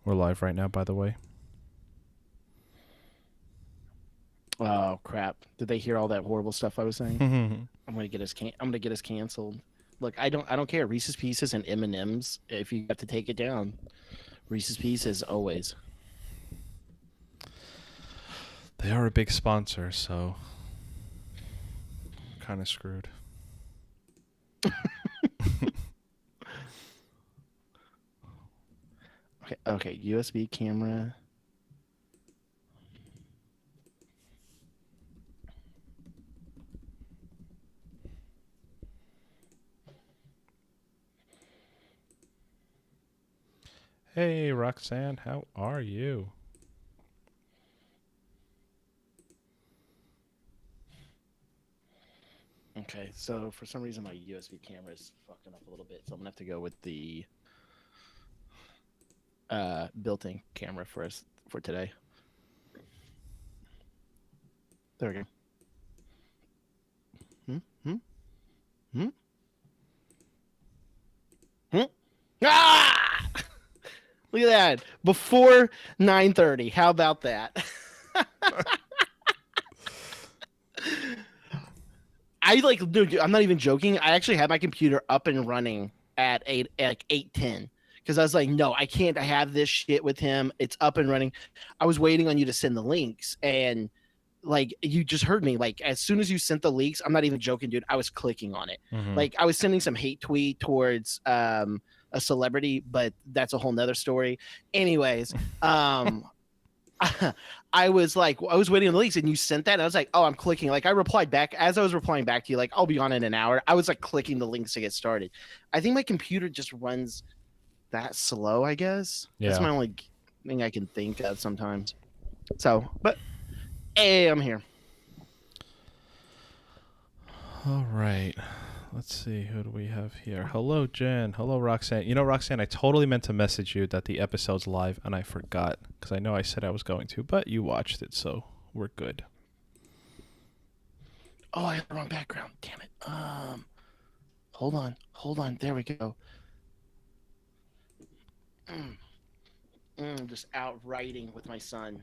We're live right now, by the way. Oh crap! Did they hear all that horrible stuff I was saying? I'm gonna get us. I'm gonna get us canceled. Look, I don't care. Reese's Pieces and M and M's. If you have to take it down, Reese's Pieces always. They are a big sponsor, so kind of screwed. Okay. USB camera. Hey, Roxanne, how are you? Okay, so for some reason my USB camera is fucking up a little bit, so I'm gonna have to go with the built-in camera for us for today. There we go. Hmm? Hmm? Hmm? Hmm? Ah! Look at that. Before 9:30. How about that? Dude, I'm not even joking. I actually had my computer up and running at 8:10 because I was like, no, I can't have this shit with him. It's up and running. I was waiting on you to send the links, and like you just heard me. Like as soon as you sent the leaks, I'm not even joking, dude. I was clicking on it. Mm-hmm. Like I was sending some hate tweet towards a celebrity, but that's a whole nother story. Anyways, I was waiting on the leaks and you sent that. And I was like, oh, I'm clicking. Like I replied back as I was replying back to you, like, I'll be on in an hour. I was like clicking the links to get started. I think my computer just runs that slow, I guess. Yeah. That's my only thing I can think of sometimes. So, but hey, I'm here. All right. Let's see. Who do we have here? Hello, Jen. Hello, Roxanne. You know, Roxanne, I totally meant to message you that the episode's live, and I forgot because I know I said I was going to, but you watched it, so we're good. Oh, I had the wrong background. Damn it. Hold on. There we go. Just out writing with my son.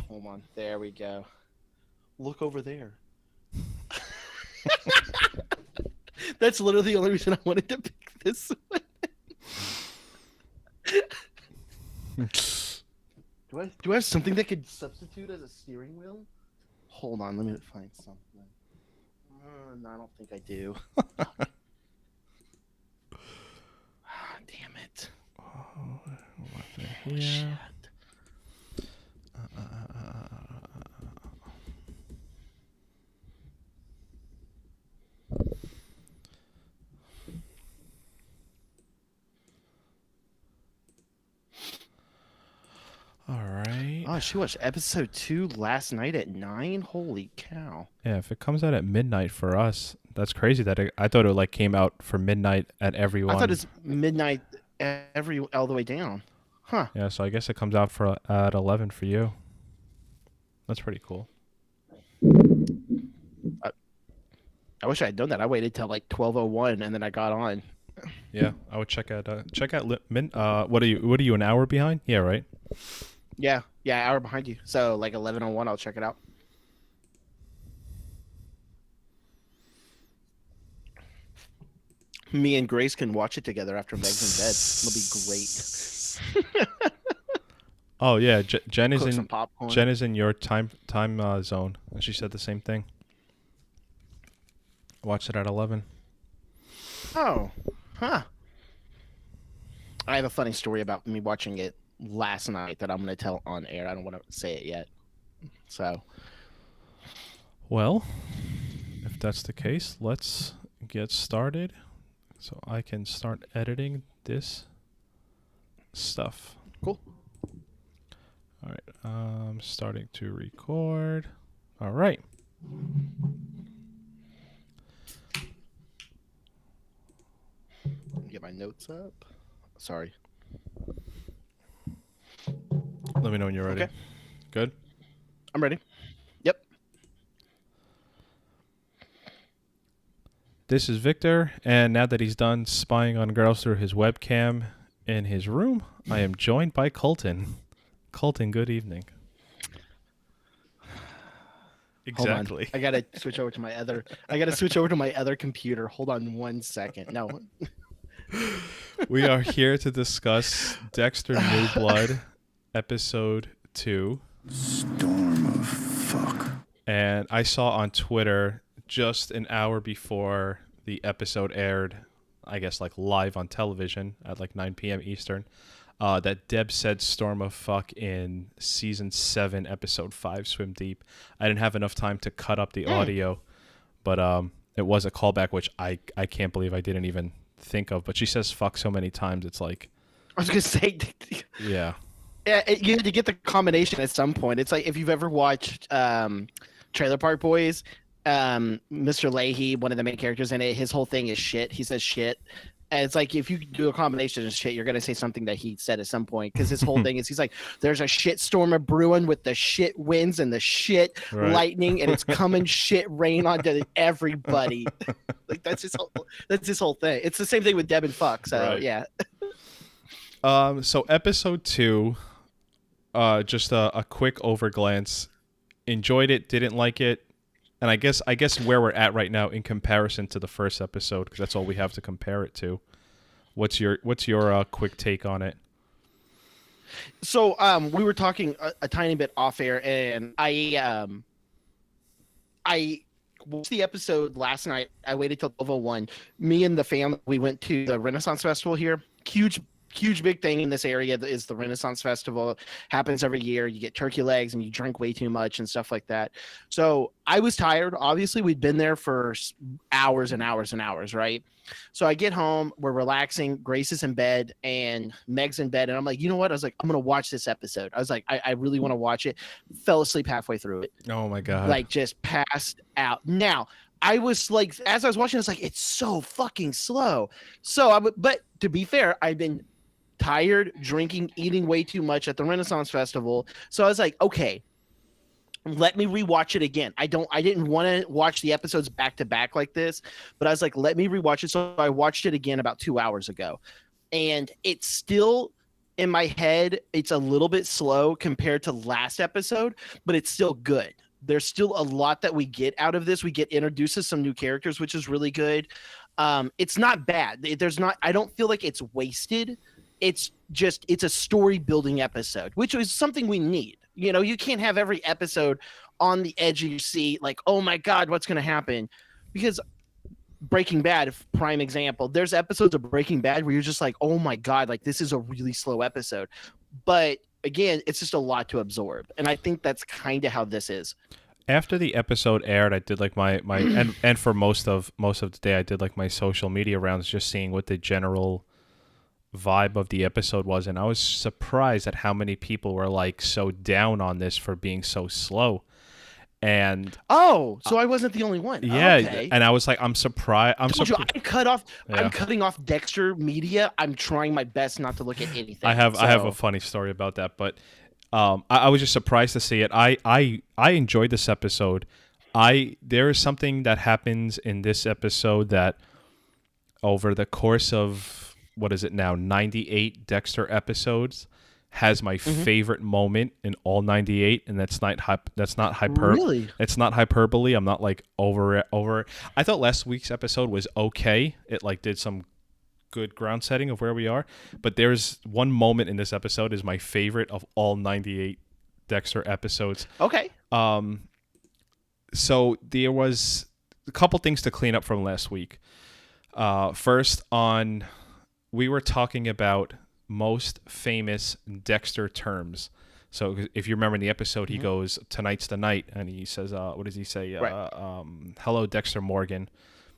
Hold on. There we go. Look over there. That's literally the only reason I wanted to pick this one. Do I have something that could substitute as a steering wheel? Hold on, let me find something. No, I don't think I do. Damn it. Oh, Oh, shit. All right. Oh, she watched episode 2 last night at 9? Holy cow. Yeah, if it comes out at midnight for us, that's crazy. I thought it like came out for midnight at everyone. I thought it's midnight all the way down. Huh. Yeah, so I guess it comes out for at 11 for you. That's pretty cool. I wish I had done that. I waited till like 12:01 and then I got on. Yeah, I would check out what are you an hour behind? Yeah, right. Yeah, hour behind you. So like 11:01, I'll check it out. Me and Grace can watch it together after Meg's in bed. It'll be great. Oh yeah, Jen is Cook in some popcorn. Jen is in your time zone, and she said the same thing. Watch it at 11. Oh, huh. I have a funny story about me watching it last night that I'm going to tell on air. I don't want to say it yet. So, Well, if that's the case, let's get started. So I can start editing this stuff. cool. All right, I'm starting to record. All right. Get my notes up. Sorry. Let me know when you're ready. Okay. Good? I'm ready. Yep. This is Victor, and now that he's done spying on girls through his webcam in his room. I am joined by Colton. Colton, good evening. Exactly. Hold on. I gotta switch over to my other. I gotta switch over to my other computer. Hold on 1 second. No. We are here to discuss Dexter New Blood, episode 2. Storm of fuck. And I saw on Twitter just an hour before the episode aired, I guess like live on television at like 9 p.m. Eastern, that Deb said Storm of Fuck in season 7, episode 5, Swim Deep. I didn't have enough time to cut up the audio, but it was a callback, which I can't believe I didn't even think of. But she says fuck so many times, it's like... I was going to say... Yeah. Yeah, you had to get the combination at some point. It's like if you've ever watched Trailer Park Boys, Mr. Leahy, one of the main characters in it, his whole thing is shit. He says shit. And it's like if you do a combination of shit, you're going to say something that he said at some point, because his whole thing is he's like, there's a shit storm of brewing with the shit winds and the shit lightning, and it's coming shit rain onto everybody. Like that's his whole thing. It's the same thing with Deb and Fuck. So yeah. So episode 2, just a quick overglance. Enjoyed it, didn't like it, and I guess where we're at right now in comparison to the first episode, because that's all we have to compare it to. What's your quick take on it? So we were talking a tiny bit off air, and I watched the episode last night. I waited till 12:01. Me and the family, we went to the Renaissance Festival here. Huge big thing in this area is the Renaissance Festival. Happens every year. You get turkey legs and you drink way too much and stuff like that. So I was tired. Obviously, we'd been there for hours and hours and hours, right? So I get home, we're relaxing. Grace is in bed and Meg's in bed. And I'm like, you know what? I was like, I'm going to watch this episode. I was like, I really want to watch it. Fell asleep halfway through it. Oh, my God. Like just passed out. Now, I was like, as I was watching, it's like, it's so fucking slow. So but to be fair, I've been tired, drinking, eating way too much at the Renaissance Festival. So I was like, okay, let me rewatch it again. I didn't want to watch the episodes back to back like this, but I was like, let me rewatch it. So I watched it again about 2 hours ago. And it's still in my head, it's a little bit slow compared to last episode, but it's still good. There's still a lot that we get out of this. We get introduced to some new characters, which is really good. It's not bad. I don't feel like it's wasted. It's a story building episode, which is something we need. You know, you can't have every episode on the edge of your seat, like, oh my God, what's going to happen? Because Breaking Bad, prime example, there's episodes of Breaking Bad where you're just like, oh my God, like this is a really slow episode. But again, it's just a lot to absorb. And I think that's kind of how this is. After the episode aired, I did like my and for most of the day, I did like my social media rounds, just seeing what the general vibe of the episode was, and I was surprised at how many people were like so down on this for being so slow. And so I wasn't the only one. Yeah, okay. And I was like, I'm surprised. I'm cutting off Dexter media. I'm trying my best not to look at anything. I have a funny story about that, but I was just surprised to see it. I enjoyed this episode. There is something that happens in this episode that over the course of, what is it now, 98 Dexter episodes, has my favorite moment in all 98, and that's not hyperbole. Really? It's not hyperbole. I'm not like over it. I thought last week's episode was okay. It like did some good ground setting of where we are, but there's one moment in this episode is my favorite of all 98 Dexter episodes. Okay. So there was a couple things to clean up from last week. First, we were talking about most famous Dexter terms. So if you remember in the episode, he goes, "Tonight's the night," and he says, "What does he say? Hello, Dexter Morgan."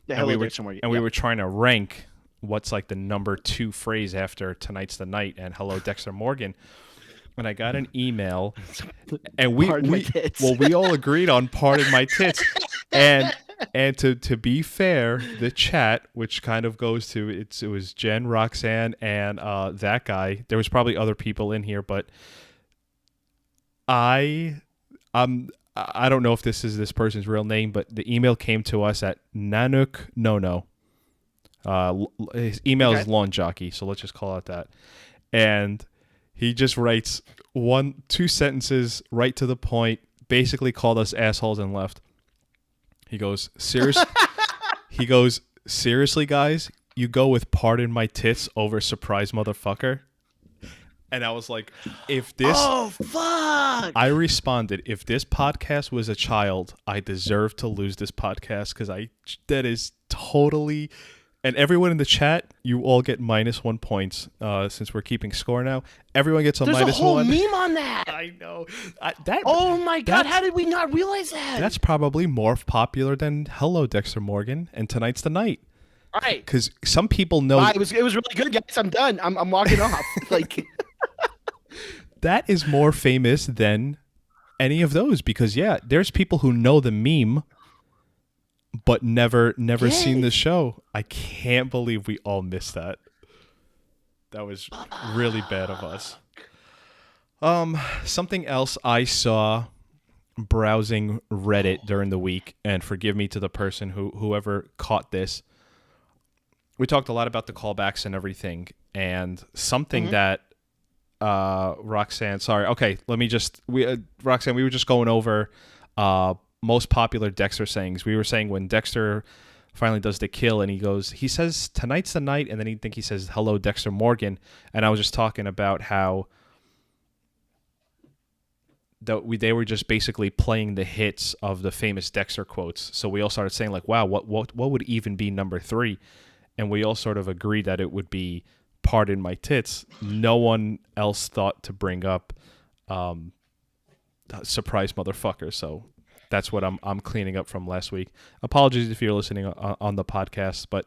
Yeah, hello, Dexter Morgan. And we were trying to rank what's like the number 2 phrase after "Tonight's the night" and "Hello, Dexter Morgan." And I got an email, and we all agreed on "Pardon my tits," and to be fair, the chat, which kind of goes to it was Jen, Roxanne, and that guy. There was probably other people in here, but I don't know if this is this person's real name, but the email came to us at Nanook Nono. His email is Okay. Lawn Jockey, so let's just call it that. And he just writes 2 sentences right to the point, basically called us assholes and left. He goes, seriously, guys, you go with pardon my tits over surprise motherfucker? And I was like, if this... Oh, fuck! I responded, if this podcast was a child, I deserve to lose this podcast because that is totally... And everyone in the chat, you all get -1 points since we're keeping score now. Everyone gets a There's -1. a whole meme on that. I know. Oh my god! How did we not realize that? That's probably more popular than "Hello, Dexter Morgan" and "Tonight's the Night." All right. Because some people know It was really good, guys. I'm done. I'm walking off. Like that is more famous than any of those. Because there's people who know the meme, but never seen the show. I can't believe we all missed that. That was really bad of us. Something else I saw browsing Reddit during the week, and forgive me to the person whoever caught this. We talked a lot about the callbacks and everything, and something that Roxanne. Sorry, okay. Roxanne, we were just going over most popular Dexter sayings. We were saying when Dexter finally does the kill, and he says tonight's the night, and then he says hello, Dexter Morgan, and I was just talking about how they were just basically playing the hits of the famous Dexter quotes. So we all started saying like, wow, what would even be number 3? And we all sort of agreed that it would be pardon my tits. No one else thought to bring up surprise motherfucker. So that's what I'm cleaning up from last week. Apologies if you're listening on the podcast, but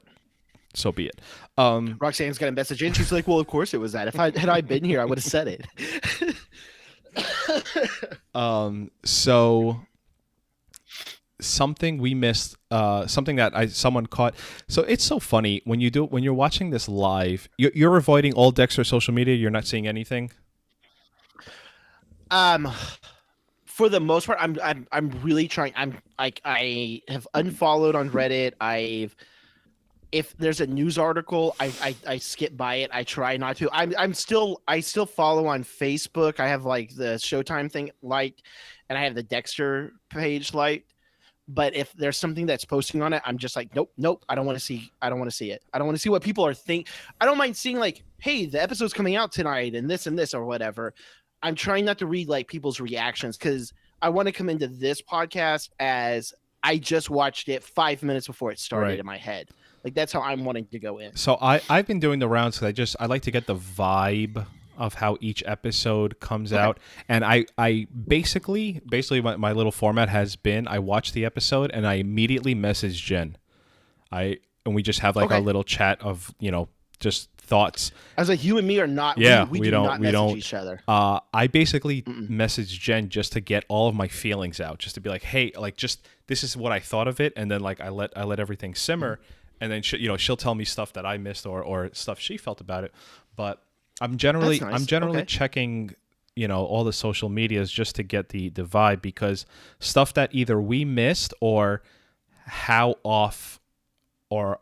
so be it. Roxanne's got a message in. She's like, "Well, of course it was that. Had I been here, I would have said it." So something we missed, something that someone caught. So it's so funny when you're watching this live. You're avoiding all Dexter social media. You're not seeing anything. For the most part, I'm really trying. I have unfollowed on Reddit. If there's a news article, I skip by it. I try not to. I still follow on Facebook. I have like the Showtime thing liked, and I have the Dexter page liked. But if there's something that's posting on it, I'm just like, nope. I don't want to see it. I don't want to see what people are think. I don't mind seeing like, hey, the episode's coming out tonight, and this or whatever. I'm trying not to read like people's reactions because I want to come into this podcast as I just watched it 5 minutes before it started in my head. Like that's how I'm wanting to go in. So I've been doing the rounds because I like to get the vibe of how each episode comes out, and I basically my little format has been I watch the episode and I immediately message Jen, and we just have like a little chat of just thoughts. As like you and me are not. We do not message each other. I basically message Jen just to get all of my feelings out, just to be like, hey, like just this is what I thought of it, and then like I let everything simmer. And then she'll tell me stuff that I missed or stuff she felt about it. But I'm generally checking all the social medias just to get the vibe, because stuff that either we missed or how off or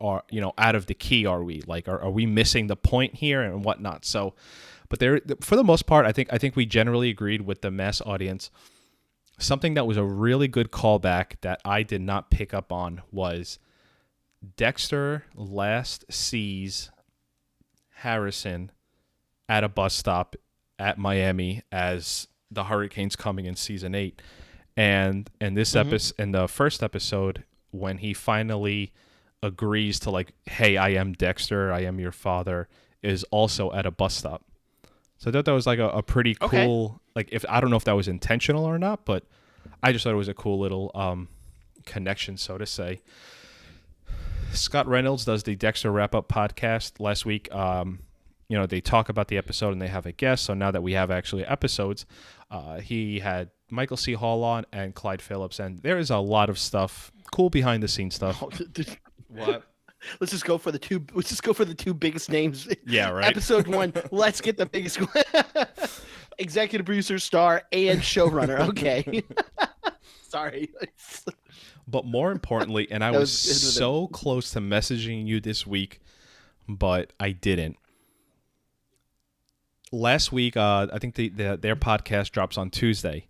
out of the key are we, like are we missing the point here and whatnot. So, but for the most part, I think we generally agreed with the mass audience. Something that was a really good callback that I did not pick up on was Dexter last sees Harrison at a bus stop at Miami as the hurricane's coming in season 8, and this episode, in the first episode, when he finally agrees to like, hey, I am Dexter, I am your father, is also at a bus stop. So I thought that was like a pretty cool, like, if I don't know if that was intentional or not, but I just thought it was a cool little connection, so to say. Scott Reynolds does the Dexter Wrap-Up podcast last week. They talk about the episode and they have a guest. So now that we have actually episodes, he had Michael C. Hall on and Clyde Phillips, and there is a lot of stuff, cool behind-the-scenes stuff. What? Let's just go for the two. Let's just go for the two biggest names. Yeah, right. Episode 1. Let's get the biggest one. Executive producer, star, and showrunner. Okay. Sorry. But more importantly, and I That was was good with so close to messaging you this week, but I didn't. Last week, I think their podcast drops on Tuesday.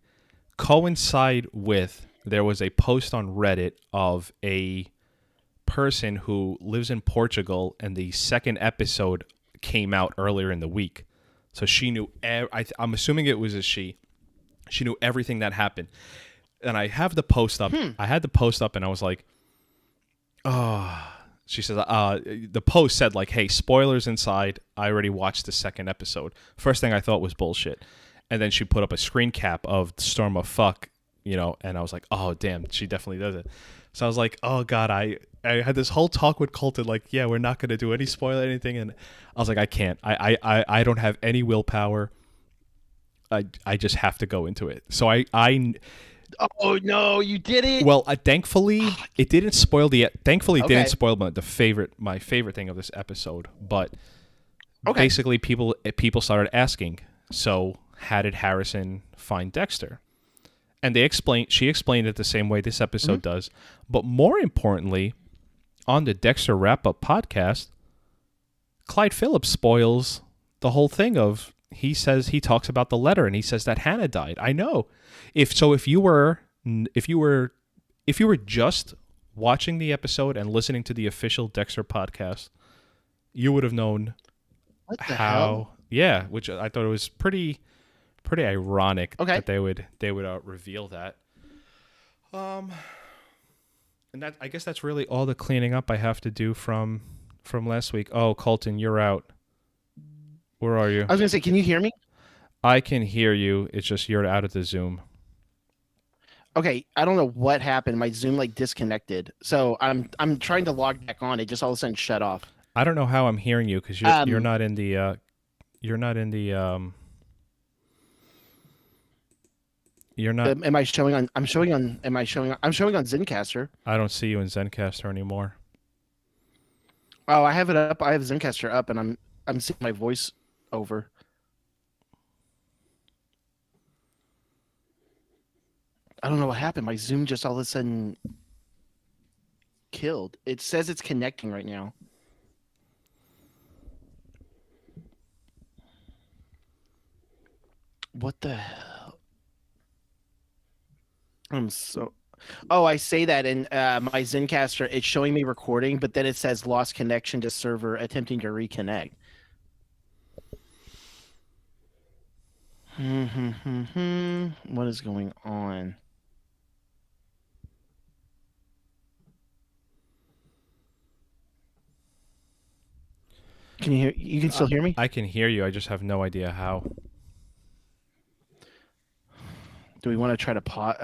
Coincide with there was a post on Reddit of a person who lives in Portugal, and the second episode came out earlier in the week. So she knew. I'm assuming it was a she. She knew everything that happened. And I have the post up. I had the post up, and I was like, "Oh." She says, "The post said like, hey, spoilers inside. I already watched the second episode." First thing I thought was bullshit, and then she put up a screen cap of Storm of Fuck, and I was like, "Oh damn, she definitely does it." So I was like, "Oh god, I had this whole talk with Colton, like, yeah, we're not gonna do any spoiler anything," and I was like, I can't. I don't have any willpower. I just have to go into it. So I Oh no, you did it. well, thankfully it didn't spoil Thankfully, it Okay. didn't spoil my favorite thing of this episode. But Okay. basically, people started asking. So, how did Harrison find Dexter? And she explained it the same way this episode does. But more importantly, on the Dexter Wrap Up podcast, Clyde Phillips spoils the whole thing of. He talks about the letter, and he says that Hannah died. I know. If you were just watching the episode and listening to the official Dexter podcast, you would have known What the how. hell? Yeah, which I thought it was pretty ironic Okay. that they would reveal that. And that, I guess that's really all the cleaning up I have to do from last week. Oh, Colton, you're out. Where are you? I was gonna say, can you hear me? I can hear you. It's just you're out of the Zoom. Okay, I don't know what happened. My Zoom like disconnected. So I'm trying to log back on. It just all of a sudden shut off. I don't know how I'm hearing you because you're not in the you're not. Am I showing on? I'm showing on. I'm showing on Zencaster. I don't see you in Zencaster anymore. Oh, I have it up. I have Zencaster up, and I'm seeing my voice over. I don't know what happened. My Zoom just all of a sudden killed. It says it's connecting right now. What the hell? Oh, I say that in my Zencaster. It's showing me recording, but then it says lost connection to server attempting to reconnect. What is going on? Can you hear? You can still hear me? I can hear you. I just have no idea how. Do we want to try to cut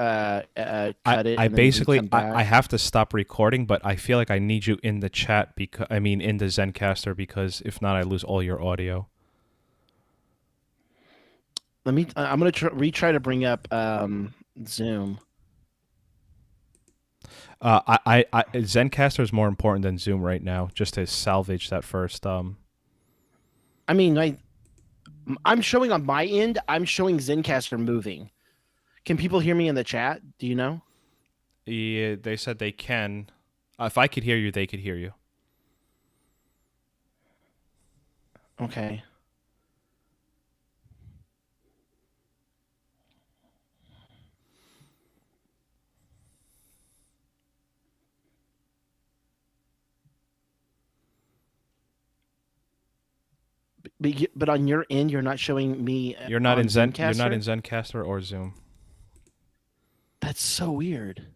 it? I and then basically come back? I have to stop recording, but I feel like I need you in the chat in the Zencaster, because if not, I lose all your audio. I'm gonna retry to bring up Zoom. Zencaster is more important than Zoom right now, just to salvage that first. I mean, I'm showing on my end. I'm showing Zencaster moving. Can people hear me in the chat? Do you know? Yeah, they said they can. If I could hear you, they could hear you. Okay. But on your end, you're not showing me. You're not on in Zen. You're Zencastr? not in Zencaster or Zoom. That's so weird.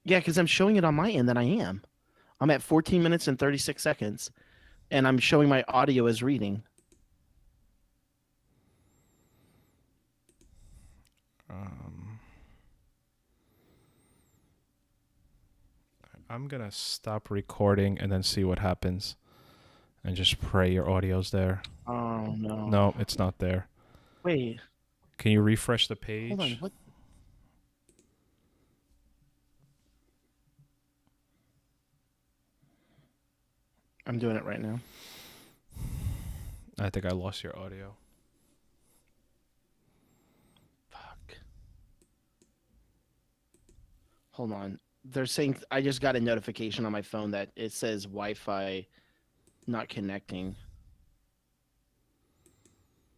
Yeah, because I'm showing it on my end that I am. I'm at 14 minutes and 36 seconds, and I'm showing my audio as reading. I'm gonna stop recording and then see what happens, and just pray your audio's there. Oh no. No, it's not there. Wait. Can you refresh the page? Hold on. What? I'm doing it right now. I think I lost your audio. Fuck. Hold on. They're saying I just got a notification on my phone that it says Wi-Fi not connecting.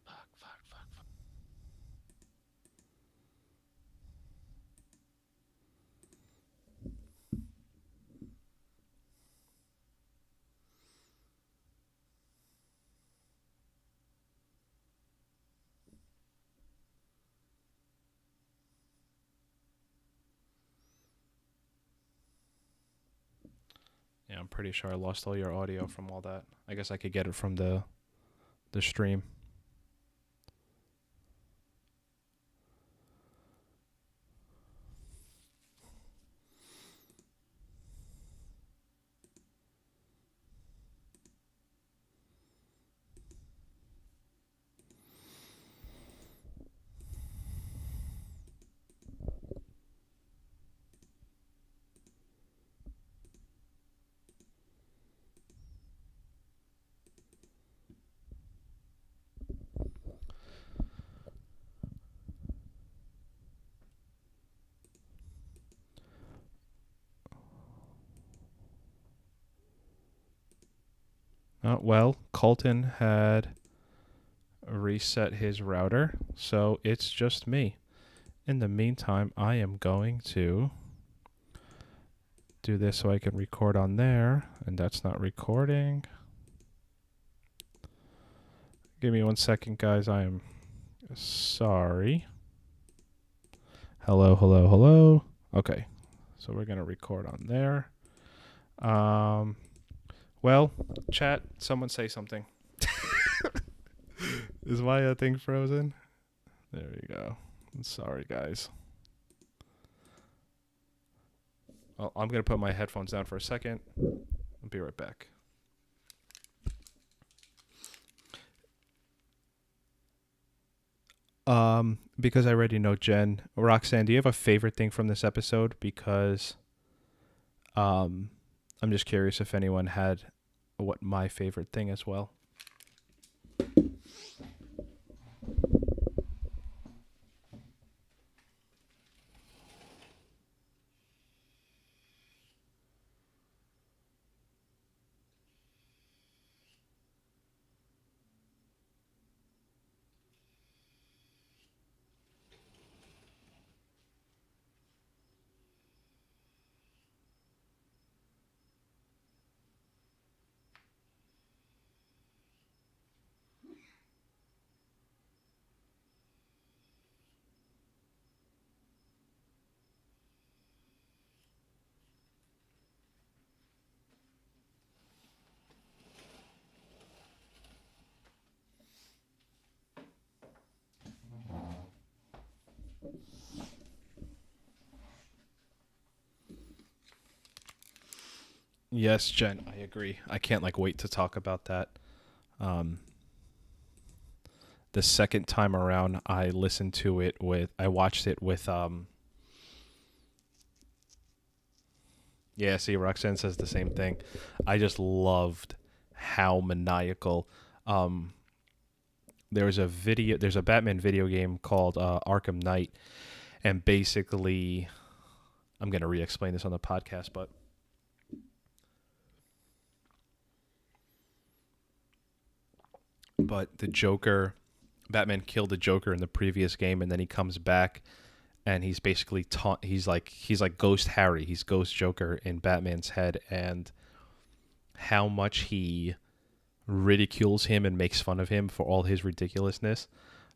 Fuck. Yeah, I'm pretty sure I lost all your audio from all that. I guess I could get it from the stream. Well, Colton had reset his router, so it's just me. In the meantime, I am going to do this so I can record on there, and that's not recording. Give me 1 second, guys. I am sorry. Hello. Okay, so we're going to record on there. Well, chat, someone say something. Is my thing frozen? There we go. I'm sorry, guys. Well, I'm going to put my headphones down for a second. I'll be right back. Because I already know Jen. Roxanne, do you have a favorite thing from this episode? Because I'm just curious if anyone had what my favorite thing as well. Yes, Jen, I agree. I can't wait to talk about that. The second time around, I watched it with Yeah, see, Roxanne says the same thing. I just loved how maniacal. There's a Batman video game called Arkham Knight, and basically, I'm gonna re-explain this on the podcast, but the Joker, Batman killed the Joker in the previous game, and then he comes back, and he's basically he's like Ghost Harry, he's Ghost Joker in Batman's head, and how much he ridicules him and makes fun of him for all his ridiculousness.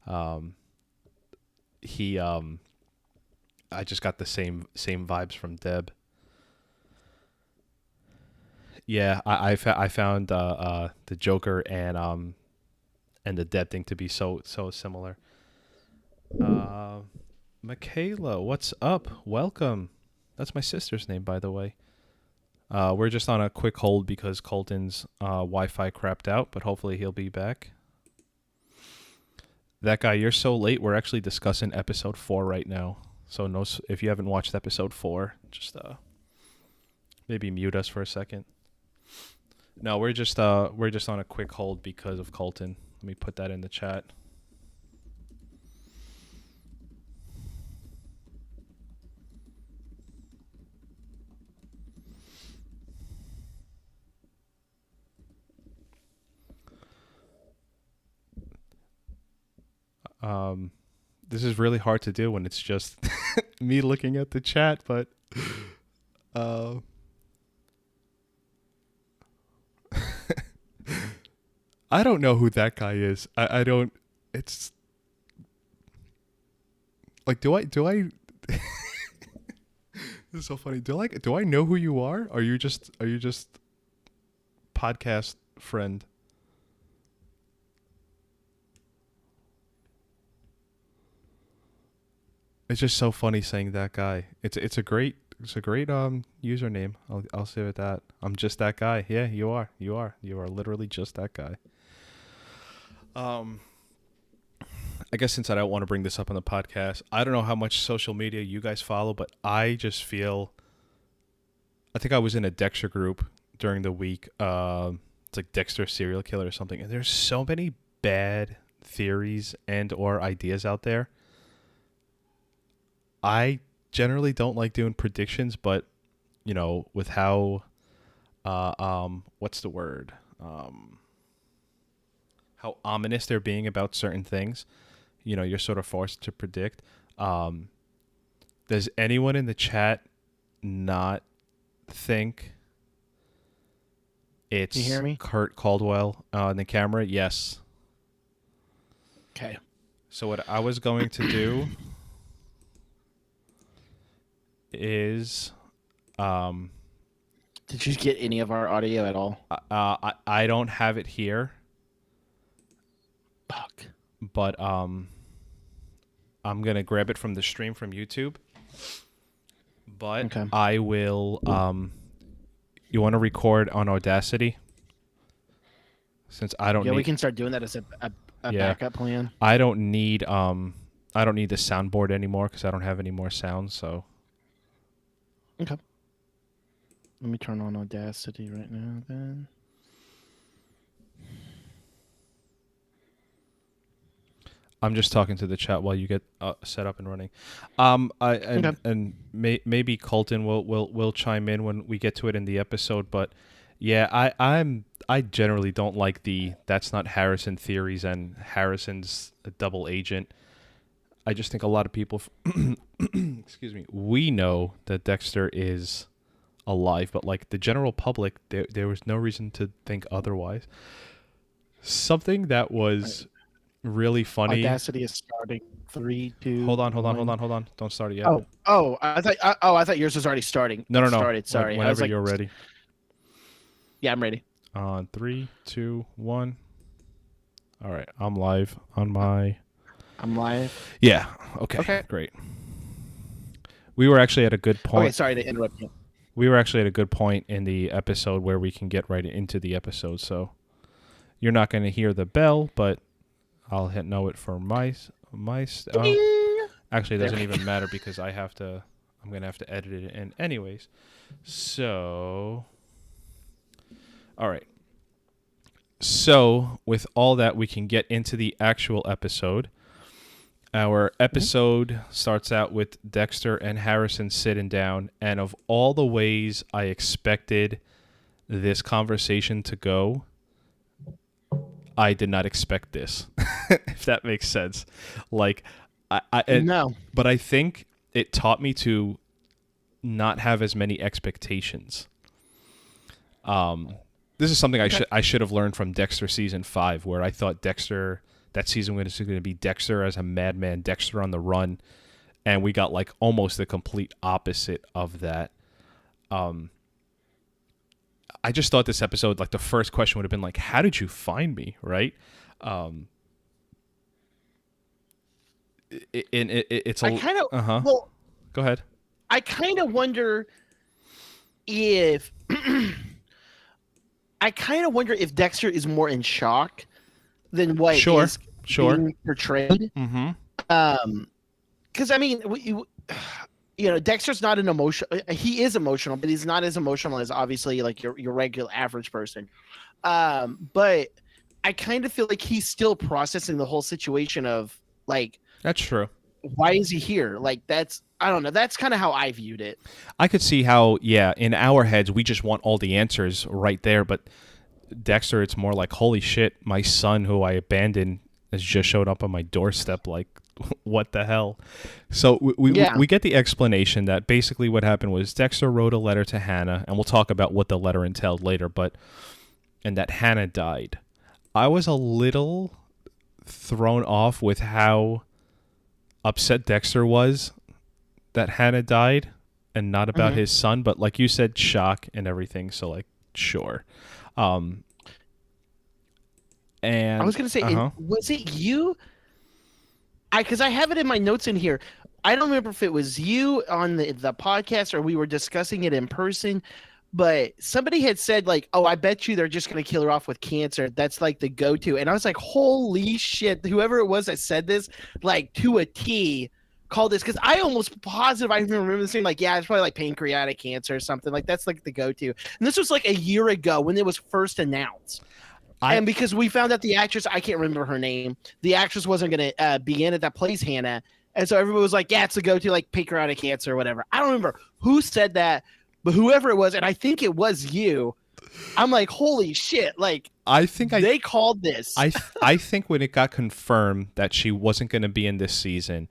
I just got the same vibes from Deb. Yeah, I found the Joker and the Deb thing to be so similar. Michaela, what's up? Welcome. That's my sister's name, by the way. We're just on a quick hold because Colton's Wi-Fi crapped out, but hopefully he'll be back. That guy, you're so late. We're actually discussing episode 4 right now. So if you haven't watched episode 4, just maybe mute us for a second. No, we're just on a quick hold because of Colton. Let me put that in the chat. This is really hard to do when it's just me looking at the chat, but I don't know who that guy is. I don't. It's like, do I? This is so funny. Do I know who you are? Are you just podcast friend? It's just so funny saying that guy. It's a great username. I'll say with that. I'm just that guy. Yeah, you are literally just that guy. I guess since I don't want to bring this up on the podcast, I don't know how much social media you guys follow, but I just feel. I think I was in a Dexter group during the week. It's like Dexter serial killer or something, and there's so many bad theories and or ideas out there. I generally don't like doing predictions, but you know, with how, what's the word? How ominous they're being about certain things, you know, you're sort of forced to predict. Does anyone in the chat not think it's you hear me? Kurt Caldwell in the camera? Yes. Okay. So what I was going to do is did you get any of our audio at all? I don't have it here. Fuck. But I'm gonna grab it from the stream from YouTube. But okay. I will you want to record on Audacity? Since I don't need, we can start doing that as a backup plan. I don't need the soundboard anymore because I don't have any more sounds, so okay. Let me turn on Audacity right now then. I'm just talking to the chat while you get set up and running. Maybe Colton will chime in when we get to it in the episode. But yeah, I generally don't like that's not Harrison theories and Harrison's a double agent. I just think a lot of people, excuse me, we know that Dexter is alive, but like the general public, there was no reason to think otherwise. Something that was really funny. Audacity is starting. 3, 2. Hold on. Don't start it yet. I thought yours was already starting. No. Started. Sorry. Whenever you're ready. Yeah, I'm ready. 3, 2, 1. All right, I'm live on my. I'm live. Yeah. Okay. Great. We were actually at a good point. Okay, sorry to interrupt you. We were actually at a good point in the episode where we can get right into the episode. So you're not going to hear the bell, but I'll know it for my actually, it doesn't even matter because I'm going to have to edit it in anyways. So, all right. So, with all that, we can get into the actual episode. Our episode starts out with Dexter and Harrison sitting down, and of all the ways I expected this conversation to go, I did not expect this, if that makes sense. Like, no. But I think it taught me to not have as many expectations. This is something I should have learned from Dexter season 5, where I thought Dexter that season was going to be Dexter as a madman, Dexter on the run, and we got like almost the complete opposite of that. I just thought this episode, like the first question would have been like, how did you find me? Right. It's a kind of, well, go ahead. I kind of wonder if, Dexter is more in shock than what is being portrayed. Mm-hmm. Because I mean, Dexter's not an emotional. He is emotional, but he's not as emotional as obviously like your regular average person. But I kind of feel like he's still processing the whole situation of like. That's true. Why is he here? Like I don't know. That's kind of how I viewed it. I could see how, in our heads we just want all the answers right there, but Dexter, it's more like, holy shit, my son who I abandoned has just showed up on my doorstep. Like, what the hell? So Yeah. we get the explanation that basically what happened was Dexter wrote a letter to Hannah, and we'll talk about what the letter entailed later, and that Hannah died. I was a little thrown off with how upset Dexter was that Hannah died and not about his son, but like you said, shock and everything, so like, sure. And I was gonna say, was it you? Because I have it in my notes in here. I don't remember if it was you on the podcast or we were discussing it in person, but somebody had said like, "Oh, I bet you they're just gonna kill her off with cancer. That's like the go-to." And I was like, "Holy shit!" Whoever it was that said this, like to a T, called this, because I almost positive I even remember saying like, "Yeah, it's probably like pancreatic cancer or something." Like that's like the go-to. And this was like a year ago when it was first announced. And because we found out the actress, I can't remember her name, the actress wasn't going to be in it that plays Hannah. And so everybody was like, yeah, it's a go-to, like pancreatic cancer or whatever. I don't remember who said that, but whoever it was, and I think it was you, I'm like, holy shit. Like, they called this. I think when it got confirmed that she wasn't going to be in this season,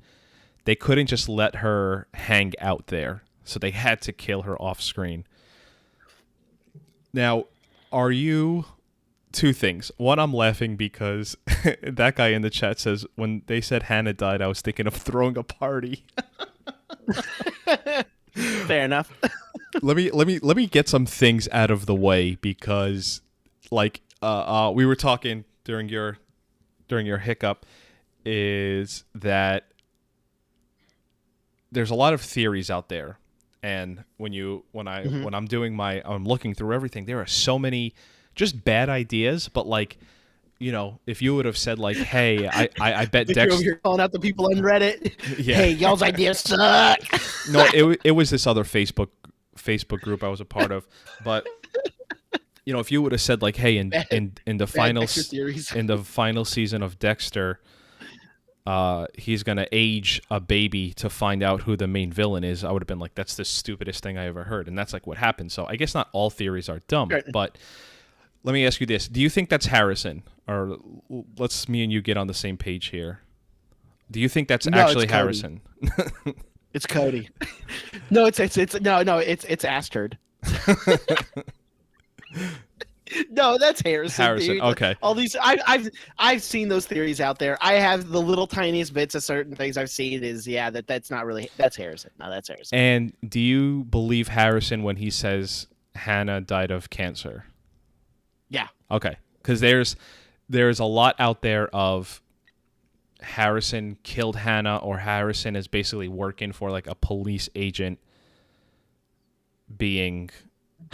they couldn't just let her hang out there. So they had to kill her off screen. Now, are you... Two things. One, I'm laughing because that guy in the chat says when they said Hannah died, I was thinking of throwing a party. Fair enough. Let me get some things out of the way because, like, we were talking during your hiccup, is that there's a lot of theories out there, and when I'm looking through everything, there are so many. Just bad ideas, but like, you know, if you would have said like, "Hey, I bet Dexter," you're calling out the people on Reddit. Yeah. Hey, y'all's ideas suck. No, it was this other Facebook group I was a part of, but you know, if you would have said like, "Hey, in the final season of Dexter, he's gonna age a baby to find out who the main villain is," I would have been like, "That's the stupidest thing I ever heard," and that's like what happened. So I guess not all theories are dumb, but. Let me ask you this. Do you think that's Harrison? Or let's me and you get on the same page here. Do you think that's actually Harrison? It's Cody. No, it's Astard. No, that's Harrison. Dude. Okay. All these I've seen those theories out there. I have the little tiniest bits of certain things I've seen that's not really that's Harrison. No, that's Harrison. And do you believe Harrison when he says Hannah died of cancer? Yeah. Okay. Because there's a lot out there of Harrison killed Hannah, or Harrison is basically working for like a police agent being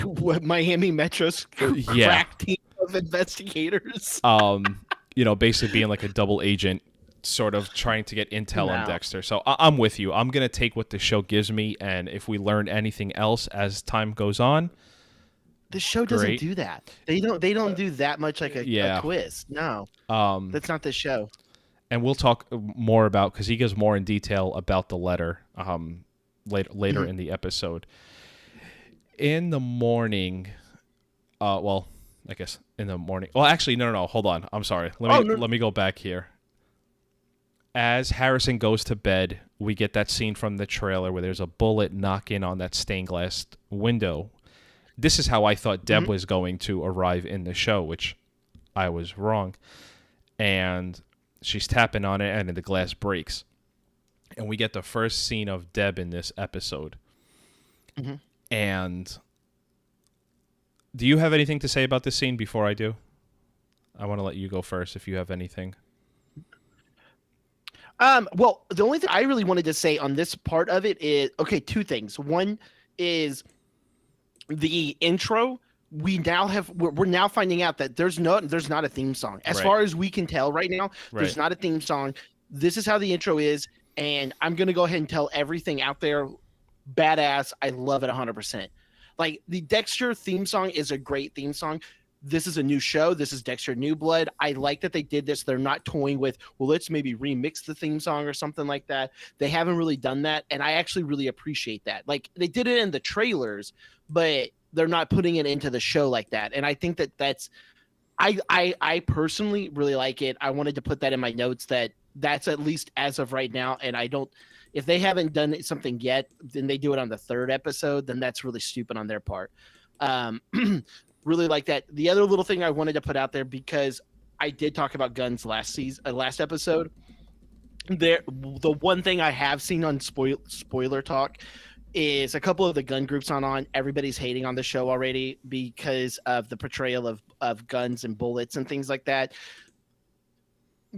what Miami Metro's crack team of investigators. You know, basically being like a double agent, sort of trying to get intel on Dexter. So I'm with you. I'm gonna take what the show gives me, and if we learn anything else as time goes on. The show doesn't do that. They don't do that much like a quiz. No, that's not the show. And we'll talk more about, because he gives more in detail about the letter later in the episode. In the morning, well, I guess in the morning. Well, actually, no. Hold on. I'm sorry. Let me go back here. As Harrison goes to bed, we get that scene from the trailer where there's a bullet knocking on that stained glass window. This is how I thought Deb was going to arrive in the show, which I was wrong. And she's tapping on it, and the glass breaks. And we get the first scene of Deb in this episode. Mm-hmm. And do you have anything to say about this scene before I do? I want to let you go first if you have anything. Well, the only thing I really wanted to say on this part of it is, two things. One is the intro. We're now finding out that there's not a theme song. As far as we can tell right now, there's not a theme song. This is how the intro is, and I'm going to go ahead and tell everything out there, badass. I love it 100%. Like, the Dexter theme song is a great theme song. This is a new show. This is Dexter New Blood. I like that they did this. They're not toying with, well, let's maybe remix the theme song or something like that. They haven't really done that, and I actually really appreciate that. Like, they did it in the trailers, but they're not putting it into the show like that. And I think that's I personally really like it. I wanted to put that in my notes that's at least as of right now. And I don't, if they haven't done something yet, then they do it on the third episode. Then that's really stupid on their part. Really like that. The other little thing I wanted to put out there, because I did talk about guns last episode. The one thing I have seen on spoiler talk is a couple of the gun groups on. Everybody's hating on the show already because of the portrayal of guns and bullets and things like that.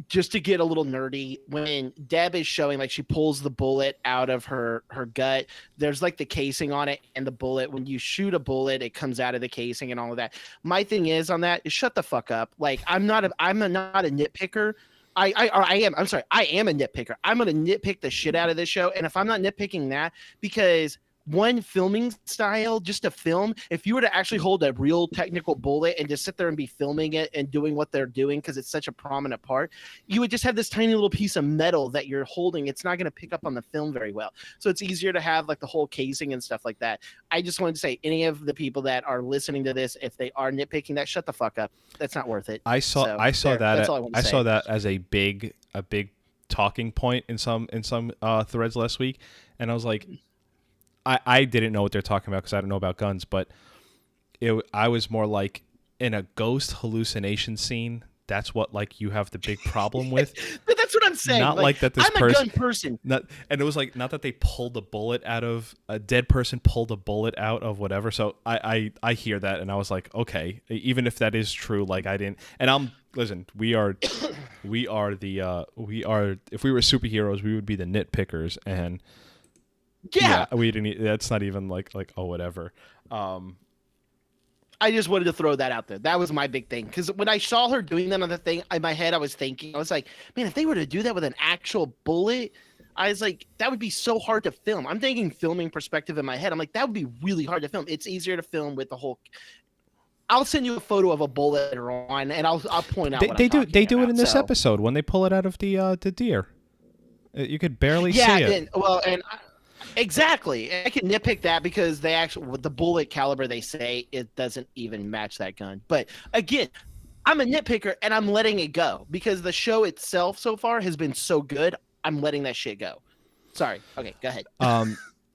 Just to get a little nerdy, when Deb is showing, like, she pulls the bullet out of her gut, there's like the casing on it, and the bullet, when you shoot a bullet, it comes out of the casing and all of that. My thing is on that is shut the fuck up. Like, I'm not a nitpicker. I am a nitpicker. I'm going to nitpick the shit out of this show. And if I'm not nitpicking that, because one, filming style, just to film, if you were to actually hold a real technical bullet and just sit there and be filming it and doing what they're doing, because it's such a prominent part, you would just have this tiny little piece of metal that you're holding. It's not going to pick up on the film very well. So it's easier to have like the whole casing and stuff like that. I just wanted to say, any of the people that are listening to this, if they are nitpicking that, shut the fuck up. That's not worth it. I saw that as a big talking point in some threads last week, and I was like, I didn't know what they're talking about because I don't know about guns, but I was more like, in a ghost hallucination scene, that's what, like, you have the big problem with. But that's what I'm saying. Not like that this I'm a gun person. And it was like, not that they pulled the bullet out of a dead person, pulled a bullet out of whatever. So I hear that, and I was like, okay, even if that is true, like, I didn't. And listen, we are if we were superheroes, we would be the nitpickers, and yeah, we didn't. That's not even like oh, whatever. I just wanted to throw that out there. That was my big thing, because when I saw her doing that on the thing, in my head, I was like, man, if they were to do that with an actual bullet, I was like, that would be so hard to film. I'm thinking filming perspective in my head. I'm like, that would be really hard to film. It's easier to film with the whole. I'll send you a photo of a bullet later on, and I'll point out. They do it in this episode when they pull it out of the deer. You could barely see it. Exactly. I can nitpick that because they actually, with the bullet caliber, they say it doesn't even match that gun. But again, I'm a nitpicker, and I'm letting it go because the show itself so far has been so good. I'm letting that shit go. Sorry. Okay, go ahead.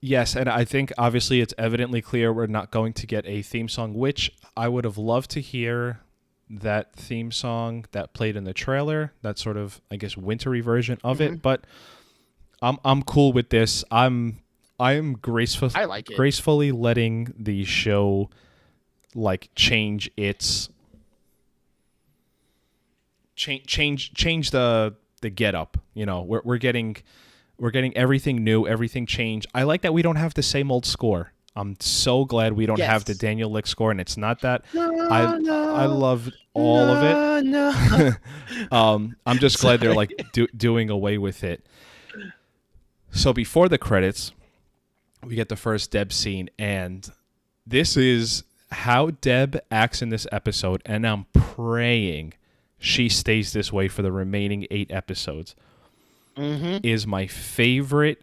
Yes, and I think obviously it's evidently clear we're not going to get a theme song, which I would have loved to hear that theme song that played in the trailer, that sort of, I guess, wintry version of it. But I'm cool with this. I'm graceful. I like it. Gracefully letting the show like change its change the get up. You know, we're getting everything new, everything changed. I like that we don't have the same old score. I'm so glad we don't have the Daniel Lick score, and it's not that. I love all of it. No. I'm just glad they're like doing away with it. So before the credits, we get the first Deb scene, and this is how Deb acts in this episode, and I'm praying she stays this way for the remaining 8 episodes. Is my favorite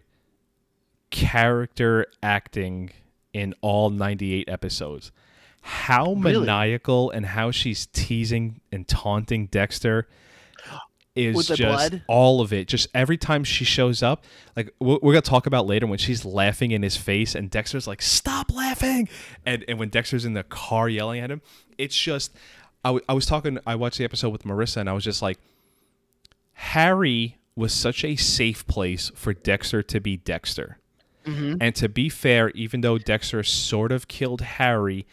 character acting in all 98 episodes. How maniacal and how she's teasing and taunting Dexter is just blood? All of it. Just every time she shows up, like we're going to talk about later when she's laughing in his face and Dexter's like, stop laughing. And when Dexter's in the car yelling at him, it's just, I watched the episode with Marissa and I was just like, Harry was such a safe place for Dexter to be Dexter. And to be fair, even though Dexter sort of killed Harry,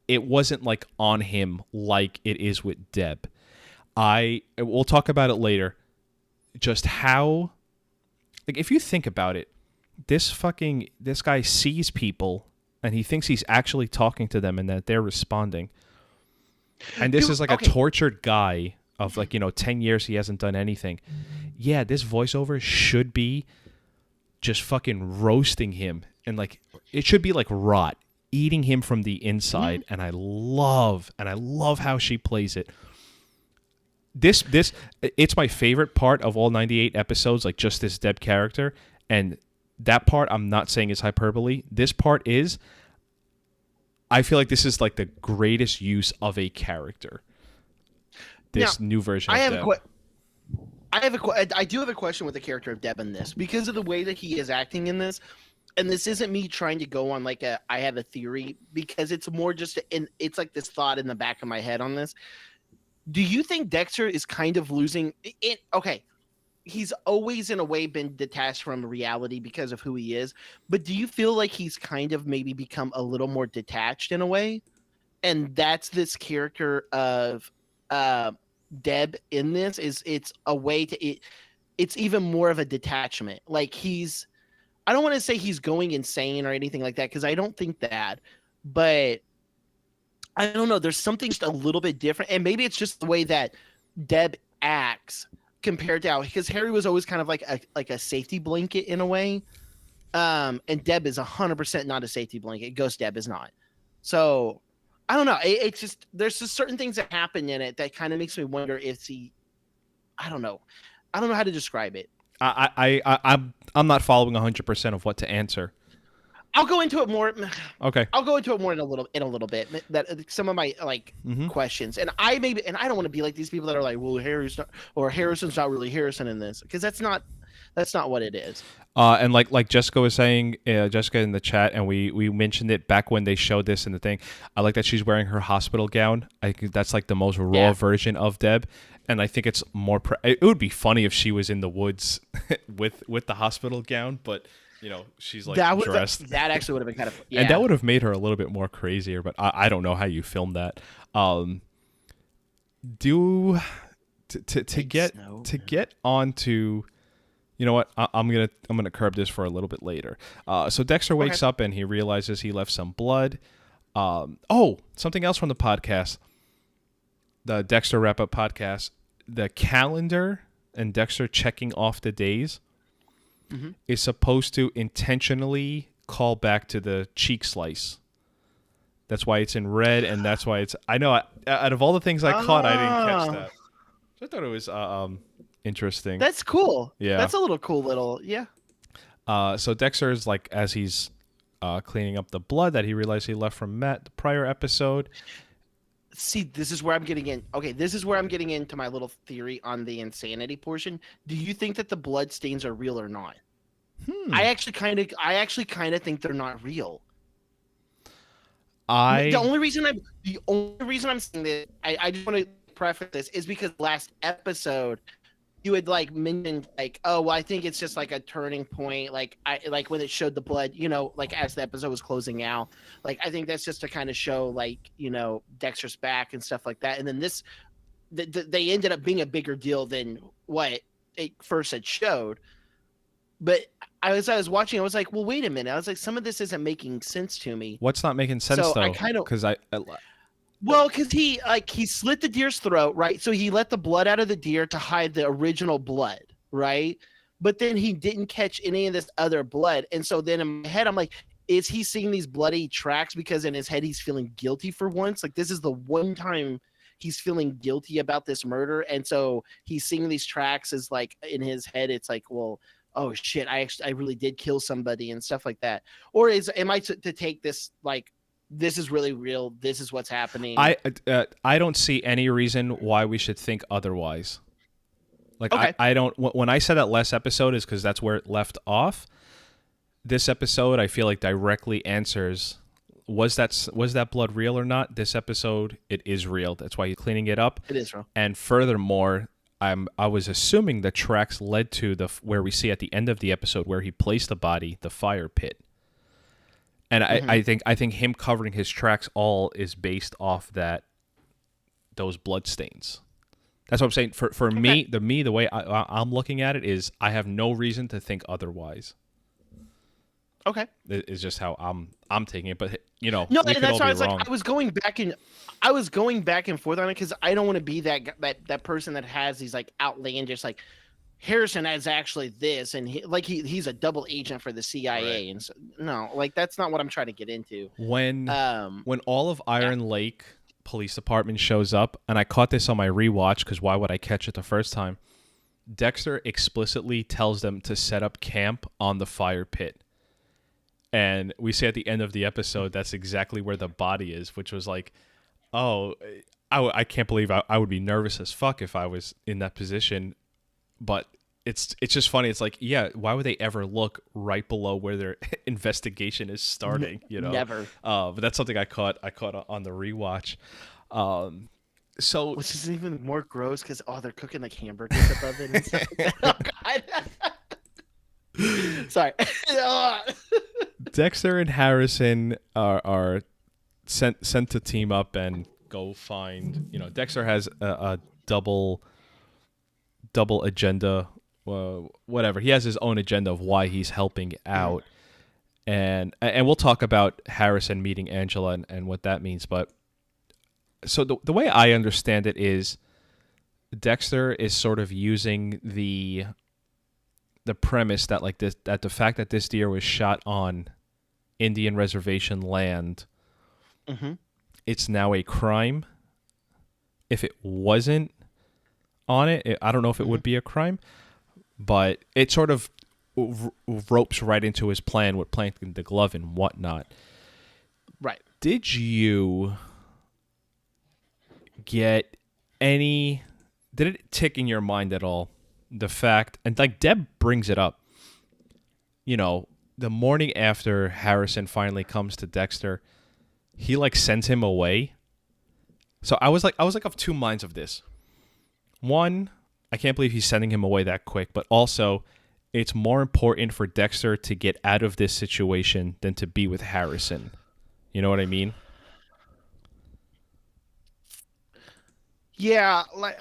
it wasn't like on him like it is with Deb. We'll talk about it later. Just how, like, if you think about it, this guy sees people and he thinks he's actually talking to them and that they're responding. And this is like a tortured guy of 10 years he hasn't done anything. Yeah, this voiceover should be just fucking roasting him, and like it should be like rot, eating him from the inside. And I love how she plays it. This it's my favorite part of all 98 episodes, like just this Deb character. And that part, I'm not saying is hyperbole. This part is, I feel like this is like the greatest use of a character. this new version I of have Deb. I do have a question with the character of Deb in this because of the way that he is acting in this, and this isn't me trying to go on like I have a theory because it's more just it's like this thought in the back of my head on this. Do you think Dexter is kind of losing it? Okay, he's always in a way been detached from reality because of who he is, but do you feel like he's kind of maybe become a little more detached in a way? And that's this character of Deb in this is it's a way to it's even more of a detachment. Like I don't want to say he's going insane or anything like that because I don't think that, but I don't know. There's something just a little bit different, and maybe it's just the way that Deb acts compared to how because Harry was always kind of like a safety blanket in a way, and Deb is 100% not a safety blanket. Ghost Deb is not. So I don't know. It's just there's just certain things that happen in it that kind of makes me wonder if I don't know. I don't know how to describe it. I'm not following 100% of what to answer. I'll go into it more. Okay. I'll go into it more in a little bit. That some of my questions, and I don't want to be like these people that are like, well, Harrison's not really Harrison in this because that's not what it is. And like Jessica was saying, Jessica in the chat, and we mentioned it back when they showed this in the thing. I like that she's wearing her hospital gown. I think that's like the most raw version of Deb, and I think it's more. It would be funny if she was in the woods with the hospital gown, but she's like dressed. That actually would have been kind of and that would have made her a little bit more crazier. But I don't know how you filmed that. To get onto. You know what? I'm gonna curb this for a little bit later. So Dexter wakes up and he realizes he left some blood. Something else from the podcast, the Dexter wrap up podcast. The calendar and Dexter checking off the days is supposed to intentionally call back to the cheek slice. That's why it's in red, and that's why it's. I know. Out of all the things I caught, I didn't catch that. So I thought it was interesting. That's cool. Yeah. That's a little cool yeah. So Dexter is like, as he's cleaning up the blood that he realized he left from Matt the prior episode. See, this is where I'm getting in. Okay, this is where I'm getting into my little theory on the insanity portion. Do you think that the blood stains are real or not? I actually kind of think they're not real. The only reason I'm saying this, I just want to preface this is because last episode you had like mentioned like, oh, well, I think it's just like a turning point. Like when it showed the blood, like as the episode was closing out, like I think that's just to kind of show like, Dexter's back and stuff like that. And then they ended up being a bigger deal than what it first had showed. But I was watching, I was like, well, wait a minute. I was like, some of this isn't making sense to me. What's not making sense So though? I kind of because Well, because he slit the deer's throat, right? So he let the blood out of the deer to hide the original blood, right? But then he didn't catch any of this other blood. And so then in my head, I'm like, is he seeing these bloody tracks because in his head he's feeling guilty for once? Like this is the one time he's feeling guilty about this murder. And so he's seeing these tracks as like in his head, it's like, well, oh shit, I really did kill somebody and stuff like that. Or am I to take this like, this is really real. This is what's happening. I don't see any reason why we should think otherwise. Like okay. I don't. When I said that last episode is because that's where it left off. This episode, I feel like directly answers: was that blood real or not? This episode, it is real. That's why he's cleaning it up. It is real. And furthermore, I was assuming the tracks led to where we see at the end of the episode where he placed the body, the fire pit. And I think him covering his tracks all is based off those blood stains. That's what I'm saying. For me, the way I'm looking at it is I have no reason to think otherwise. Okay, it's just how I'm taking it. But no, that's why I was like, I was going back and forth on it because I don't want to be that person that has these like outlandish like. Harrison is actually this, and he's a double agent for the CIA, right. And so no, like that's not what I'm trying to get into. When all of Iron Lake Police Department shows up, and I caught this on my rewatch because why would I catch it the first time? Dexter explicitly tells them to set up camp on the fire pit, and we see at the end of the episode that's exactly where the body is, which was like, oh. I can't believe I would be nervous as fuck if I was in that position. But it's just funny. It's like, yeah, why would they ever look right below where their investigation is starting? You know, Never. But that's something I caught on the rewatch. So Which is even more gross because they're cooking like hamburgers above it and stuff. Oh, God. Sorry. Dexter and Harrison are sent to team up and go find. You know, Dexter has a double agenda. Whatever, he has his own agenda of why he's helping out, and we'll talk about Harrison meeting Angela and what that means. But so the way I understand it is, Dexter is sort of using the premise that like this, that the fact that this deer was shot on Indian reservation land, it's now a crime. If it wasn't on it, I don't know if it would be a crime, but it sort of ropes right into his plan with planting the glove and whatnot. Right. Did you get any? Did it tick in your mind at all? The fact, and like Deb brings it up, you know, the morning after Harrison finally comes to Dexter, he like sends him away. So I was like of two minds of this. One, I can't believe he's sending him away that quick, but also it's more important for Dexter to get out of this situation than to be with Harrison. You know what I mean? Yeah, like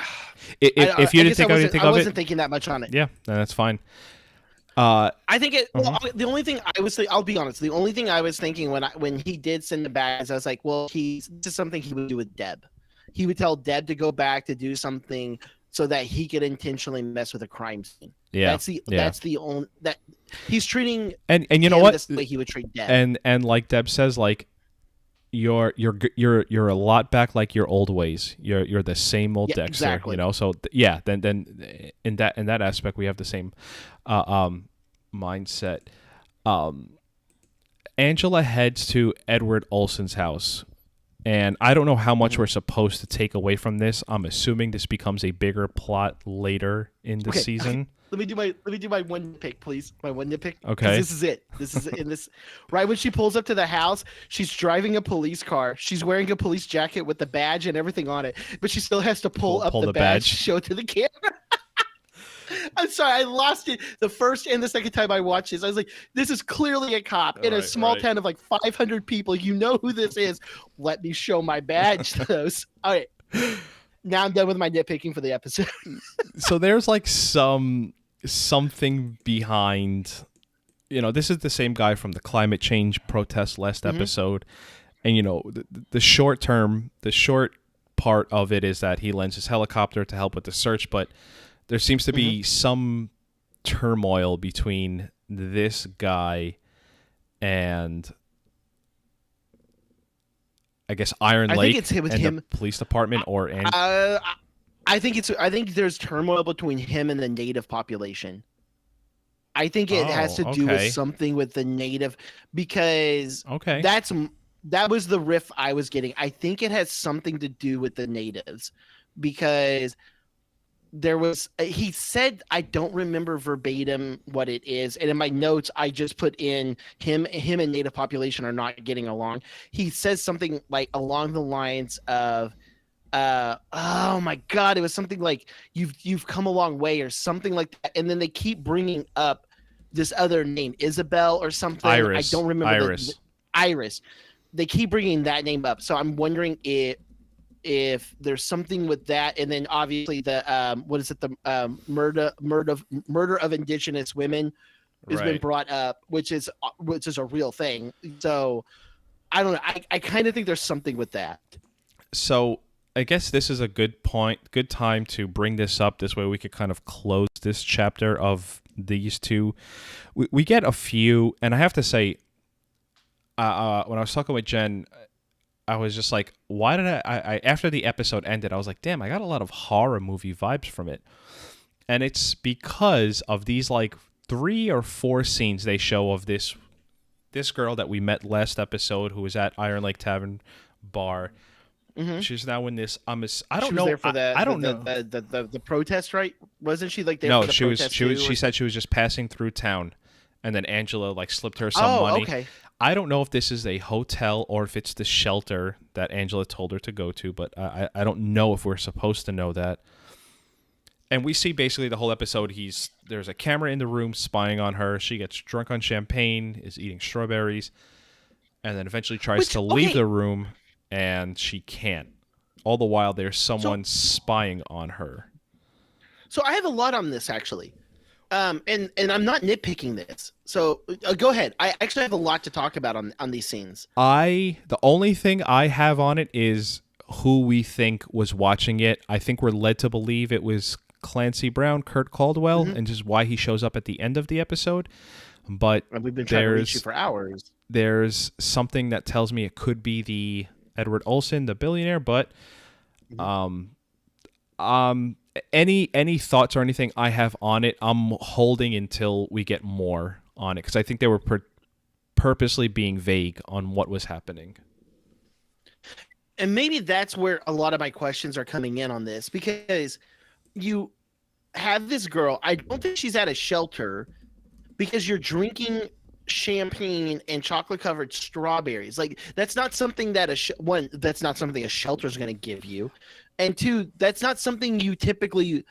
if you didn't think anything of it, I wasn't thinking that much on it. Yeah, that's fine. I think it. Well, the only thing I was, I'll be honest. The only thing I was thinking when he did send him back is I was like, well, this is something he would do with Deb. He would tell Deb to go back to do something so that he could intentionally mess with a crime scene. Yeah, that's the only that he's treating. And you know what? This way he would treat Deb. And like Deb says, like you're a lot back like your old ways. You're the same old Dexter. Exactly. You know. So then in that aspect we have the same mindset. Angela heads to Edward Olson's house, and I don't know how much we're supposed to take away from this. I'm assuming this becomes a bigger plot later in the season. Let me do my one nitpick, please. My one nitpick. Okay. This is it. This is in this. Right when she pulls up to the house, she's driving a police car. She's wearing a police jacket with the badge and everything on it, but she still has to pull up the badge, show it to the camera. I'm sorry, I lost it the first and the second time I watched this. I was like, this is clearly a cop in a small town of like 500 people. You know who this is. Let me show my badge to those. All right. Now I'm done with my nitpicking for the episode. So there's like something behind, you know, this is the same guy from the climate change protest last episode. And, you know, the short part of it is that he lends his helicopter to help with the search, but there seems to be some turmoil between this guy and, I guess, Iron Lake. I think it's with him. The police department or I think there's turmoil between him and the native population. I think it has to do with something with the native, because that was the riff I was getting. I think it has something to do with the natives, because he said, I don't remember verbatim what it is, and in my notes I just put in him and native population are not getting along. He says something like along the lines of oh my god, it was something like you've come a long way or something like that, and then they keep bringing up this other name, Isabel or something. Iris. I don't remember. Iris. They keep bringing that name up, so I'm wondering if there's something with that. And then obviously the what is it, the murder of indigenous women has been brought up, which is a real thing. So I don't know, I kind of think there's something with that. So I guess this is a good time to bring this up. This way we could kind of close this chapter of these two. We get a few, and I have to say, when I was talking with Jen, I was just like, why did I after the episode ended, I was like, damn, I got a lot of horror movie vibes from it. And it's because of these like 3 or 4 scenes they show of this girl that we met last episode who was at Iron Lake Tavern Bar. Mm-hmm. She's now in this. I don't She was know. there for I don't know. the protest, right? Wasn't she like there No, for the she was. protest She was. too, She or said she was just passing through town, and then Angela like slipped her some Oh, money. okay. I don't know if this is a hotel or if it's the shelter that Angela told her to go to, but I don't know if we're supposed to know that. And we see basically the whole episode. There's a camera in the room spying on her. She gets drunk on champagne, is eating strawberries, and then eventually tries to leave the room, and she can't. All the while, there's someone spying on her. So I have a lot on this actually, and I'm not nitpicking this. So go ahead. I actually have a lot to talk about on these scenes. The only thing I have on it is who we think was watching it. I think we're led to believe it was Clancy Brown, Kurt Caldwell, and just why he shows up at the end of the episode. But And we've been trying to reach you for hours. There's something that tells me it could be the Edward Olsen, the billionaire, but any thoughts or anything I have on it, I'm holding until we get more on it because I think they were purposely being vague on what was happening. And maybe that's where a lot of my questions are coming in on this, because you have this girl. I don't think she's at a shelter because you're drinking champagne and chocolate covered strawberries. Like, that's not something that that's not something a shelter is going to give you. And two, that's not something you typically,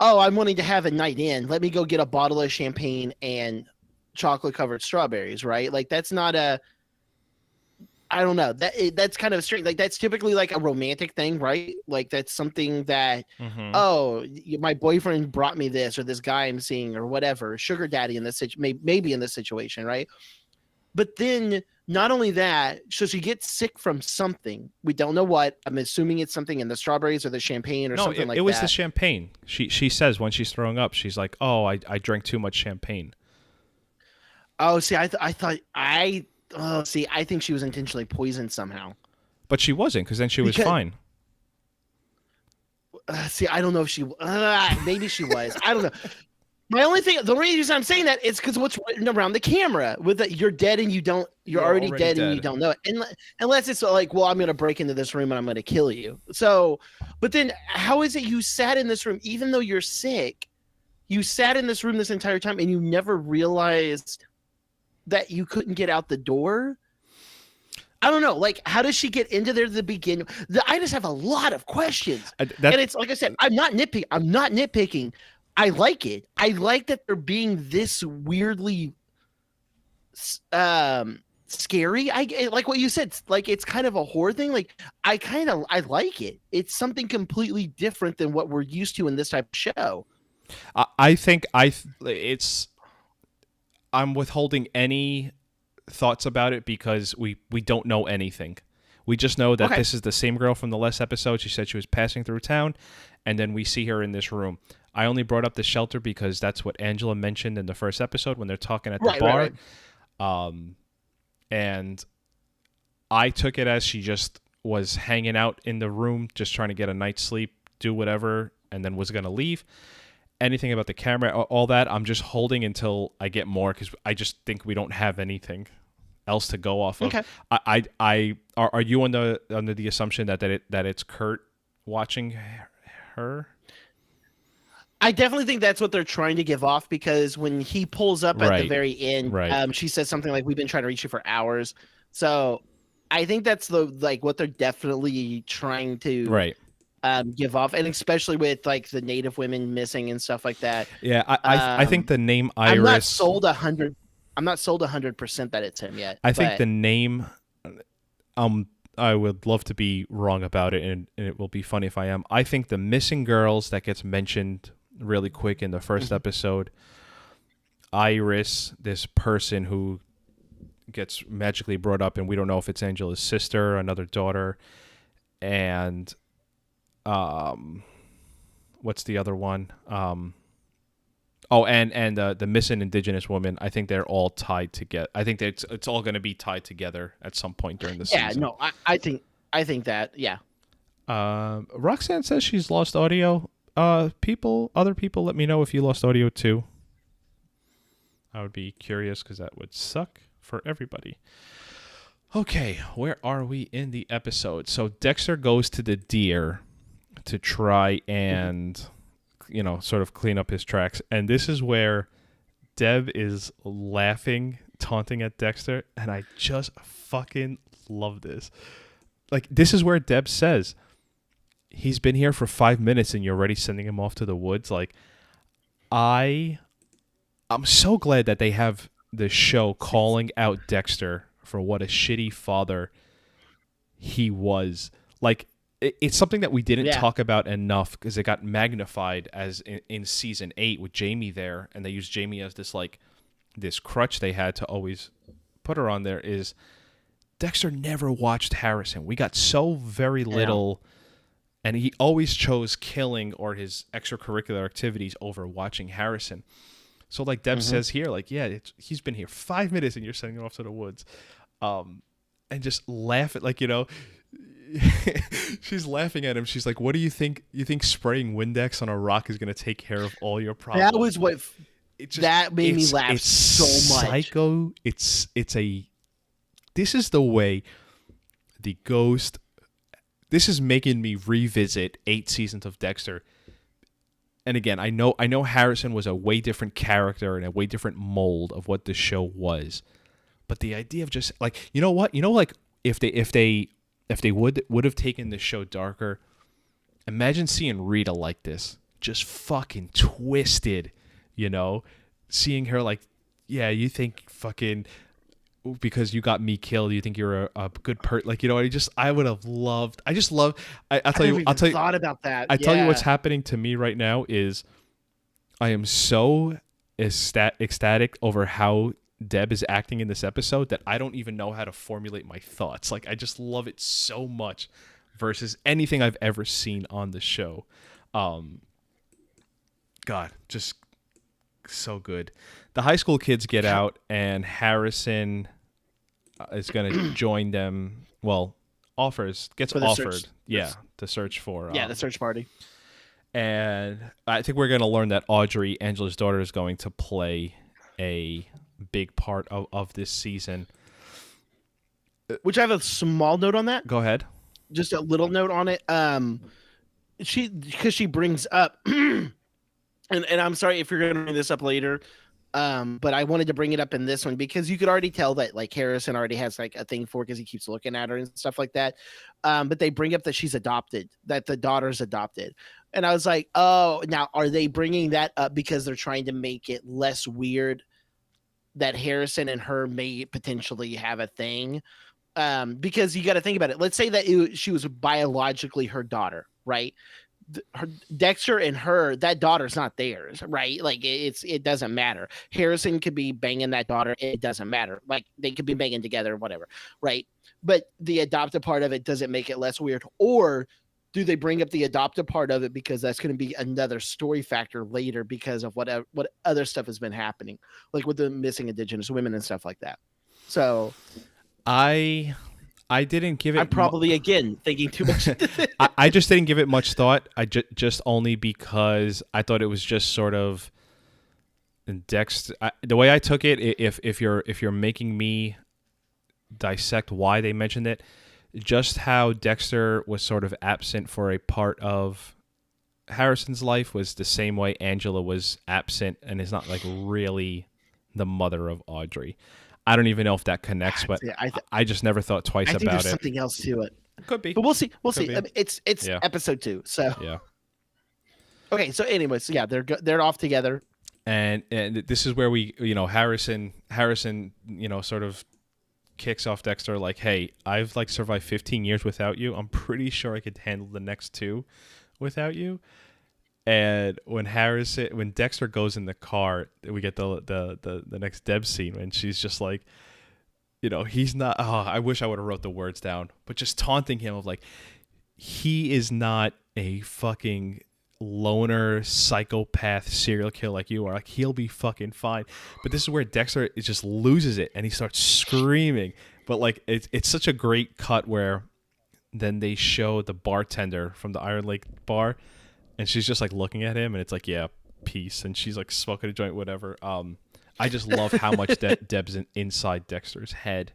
oh, I'm wanting to have a night in. Let me go get a bottle of champagne and chocolate covered strawberries, right? Like, that's not I don't know. That's kind of strange. Like, that's typically like a romantic thing, right? Like, that's something that, oh, my boyfriend brought me this, or this guy I'm seeing, or whatever, sugar daddy in this maybe in this situation, right? But then not only that, so she gets sick from something. We don't know what. I'm assuming it's something in the strawberries or the champagne or something like that. No, it was the champagne. She says when she's throwing up, she's like, "Oh, I drank too much champagne." Oh, see, I think she was intentionally poisoned somehow. But she wasn't, because then she was fine. See, I don't know if she. Maybe she was. I don't know. The only reason I'm saying that is because what's written around the camera with that you're dead and you're already dead and you don't know it. Unless it's like, well, I'm going to break into this room and I'm going to kill you. So, but then how is it you sat in this room even though you're sick? You sat in this room this entire time and you never realized that you couldn't get out the door? I don't know. Like, how does she get into there to the beginning? I just have a lot of questions. And it's like I said, I'm not nitpicking. I like it. I like that they're being this weirdly scary. I like what you said. Like, it's kind of a horror thing. Like, I like it. It's something completely different than what we're used to in this type of show. I think I'm withholding any thoughts about it because we don't know anything. We just know that this is the same girl from the last episode. She said she was passing through town, and then we see her in this room. I only brought up the shelter because that's what Angela mentioned in the first episode when they're talking at the bar. Right. And I took it as she just was hanging out in the room, just trying to get a night's sleep, do whatever, and then was going to leave. Anything about the camera, all that, I'm just holding until I get more because I just think we don't have anything else to go off of. Okay. Are you under the assumption that it's Kurt watching her? I definitely think that's what they're trying to give off, because when he pulls up at the very end, she says something like, "We've been trying to reach you for hours." So I think that's what they're definitely trying to give off, and especially with like the Native women missing and stuff like that. Yeah, I think the name Iris. I'm not sold 100% that it's him yet. I think the name. I would love to be wrong about it, and it will be funny if I am. I think the missing girls that gets mentioned really quick in the first episode, Iris, this person who gets magically brought up, and we don't know if it's Angela's sister, another daughter, and what's the other one? And the missing Indigenous woman. I think they're all tied together. I think that it's all going to be tied together at some point during the season. Yeah, no, I think that, yeah. Roxanne says she's lost audio. Other people, let me know if you lost audio too. I would be curious because that would suck for everybody. Okay, where are we in the episode? So Dexter goes to the deer to try and, sort of clean up his tracks. And this is where Deb is laughing, taunting at Dexter. And I just fucking love this. Like, this is where Deb says, he's been here for 5 minutes and you're already sending him off to the woods. Like, I'm so glad that they have the show calling out Dexter for what a shitty father he was. Like, it's something that we didn't talk about enough because it got magnified as in season 8 with Jamie there, and they used Jamie as this crutch they had to always put her on there. Is Dexter never watched Harrison. We got so very little, and he always chose killing or his extracurricular activities over watching Harrison. So like Deb says here, like, he's been here 5 minutes and you're sending him off to the woods. And just laugh at, like, she's laughing at him. She's like, what do you think? You think spraying Windex on a rock is going to take care of all your problems? That was what, that made me laugh so much. Psycho. This is the way the ghost, this is making me revisit 8 seasons of Dexter. And again, I know Harrison was a way different character and a way different mold of what the show was. But the idea of just like, you know what? Like if they would have taken the show darker, imagine seeing Rita like this, just fucking twisted, seeing her like, yeah, you think fucking because you got me killed, you think you're a good person, like, I would have loved. I'll tell you. Thought about that. I tell you what's happening to me right now is I am so ecstatic over how Deb is acting in this episode that I don't even know how to formulate my thoughts. Like, I just love it so much versus anything I've ever seen on the show. God, just so good. The high school kids get out and Harrison is going to join them. Well, gets offered. To search for. The search party. And I think we're going to learn that Audrey, Angela's daughter, is going to play a big part of this season. Which I have a small note on that. Go ahead. Just a little note on it. She brings up, and I'm sorry if you're going to bring this up later, but I wanted to bring it up in this one because you could already tell that like Harrison already has like a thing for it because he keeps looking at her and stuff like that. But they bring up that she's adopted, that the daughter's adopted. And I was like, oh, now are they bringing that up because they're trying to make it less weird that Harrison and her may potentially have a thing? Because you got to think about it. Let's say that she was biologically her daughter, right? Dexter and her, that daughter's not theirs, right? Like it doesn't matter. Harrison could be banging that daughter. It doesn't matter. Like they could be banging together, whatever, right? But the adopted part of it doesn't make it less weird. Or do they bring up the adopted part of it because that's going to be another story factor later because of what other stuff has been happening, like with the missing Indigenous women and stuff like that. So I didn't give it. I'm probably again thinking too much. I just didn't give it much thought. I just only because I thought it was just sort of Dexter. The way I took it, if you're making me dissect why they mentioned it, just how Dexter was sort of absent for a part of Harrison's life was the same way Angela was absent and is not like really the mother of Audrey. I don't even know if that connects, but I just never thought twice about it. I think there's something else to it. Could be. But we'll see. We'll see. I mean, it's episode 2. So yeah. Okay. So anyways, yeah, they're off together. And this is where we, Harrison, sort of kicks off Dexter like, hey, I've like survived 15 years without you. I'm pretty sure I could handle the next 2 without you. And when Dexter goes in the car, we get the next Deb scene and she's just like, he's not. Oh, I wish I would have wrote the words down, but just taunting him of like, he is not a fucking loner psychopath serial killer like you are. Like he'll be fucking fine. But this is where Dexter just loses it and he starts screaming. But like it's such a great cut where then they show the bartender from the Iron Lake bar. And she's just like looking at him, and it's like, yeah, peace. And she's like smoking a joint, whatever. I just love how much Deb's inside Dexter's head.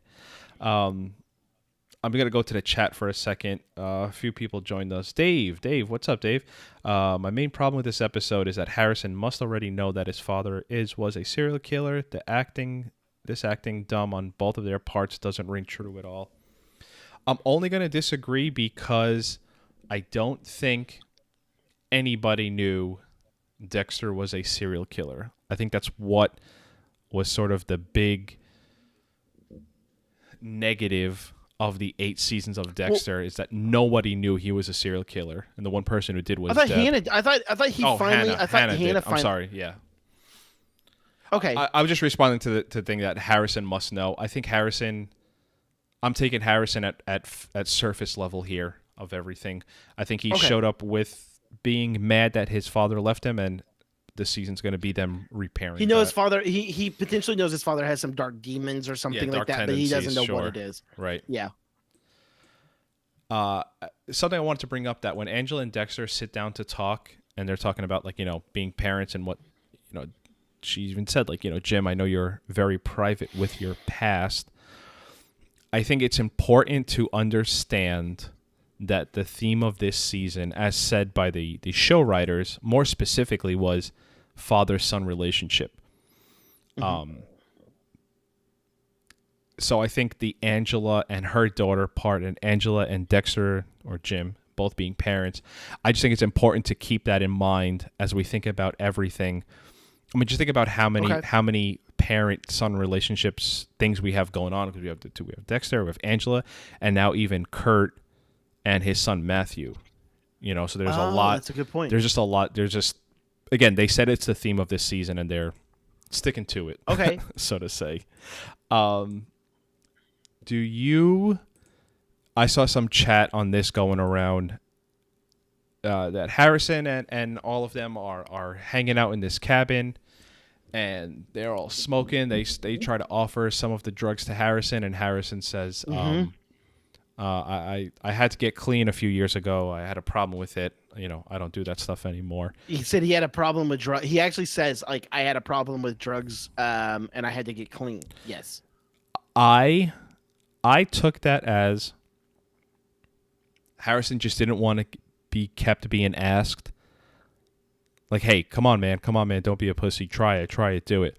I'm going to go to the chat for a second. A few people joined us. Dave, what's up, Dave? My main problem with this episode is that Harrison must already know that his father was a serial killer. This acting dumb on both of their parts doesn't ring true at all. I'm only going to disagree because I don't think anybody knew Dexter was a serial killer. I think that's what was sort of the big negative of the 8 seasons of Dexter, is that nobody knew he was a serial killer, and the one person who did was I thought Deb. Hannah. I thought he finally. I thought Hannah. I'm sorry. Yeah. Okay. I was just responding to the thing that Harrison must know. I think Harrison. I'm taking Harrison at surface level here of everything. I think he showed up with being mad that his father left him, and this season's going to be them repairing. He knows his father. He potentially knows his father has some dark demons or something like that, but he doesn't know what it is. Right. Yeah. Something I wanted to bring up, that when Angela and Dexter sit down to talk, and they're talking about, like, being parents and what, she even said, like, Jim, I know you're very private with your past. I think it's important to understand that the theme of this season, as said by the show writers, more specifically, was father-son relationship. Mm-hmm. So I think the Angela and her daughter part, and Angela and Dexter, or Jim, both being parents, I just think it's important to keep that in mind as we think about everything. I mean, just think about how many parent-son relationships, things we have going on. Because we have Dexter, we have Angela, and now even Kurt and his son Matthew. So there's a lot. That's a good point. There's just a lot. There's just, again, they said it's the theme of this season, and they're sticking to it. Okay. So to say. I saw some chat on this going around that Harrison and all of them are hanging out in this cabin, and they're all smoking. They try to offer some of the drugs to Harrison, and Harrison says, I had to get clean a few years ago. I had a problem with it. I don't do that stuff anymore. He said he had a problem with drugs. He actually says, like, I had a problem with drugs, and I had to get clean. Yes. I took that as Harrison just didn't want to be kept being asked, like, hey, come on, man, don't be a pussy, try it, do it.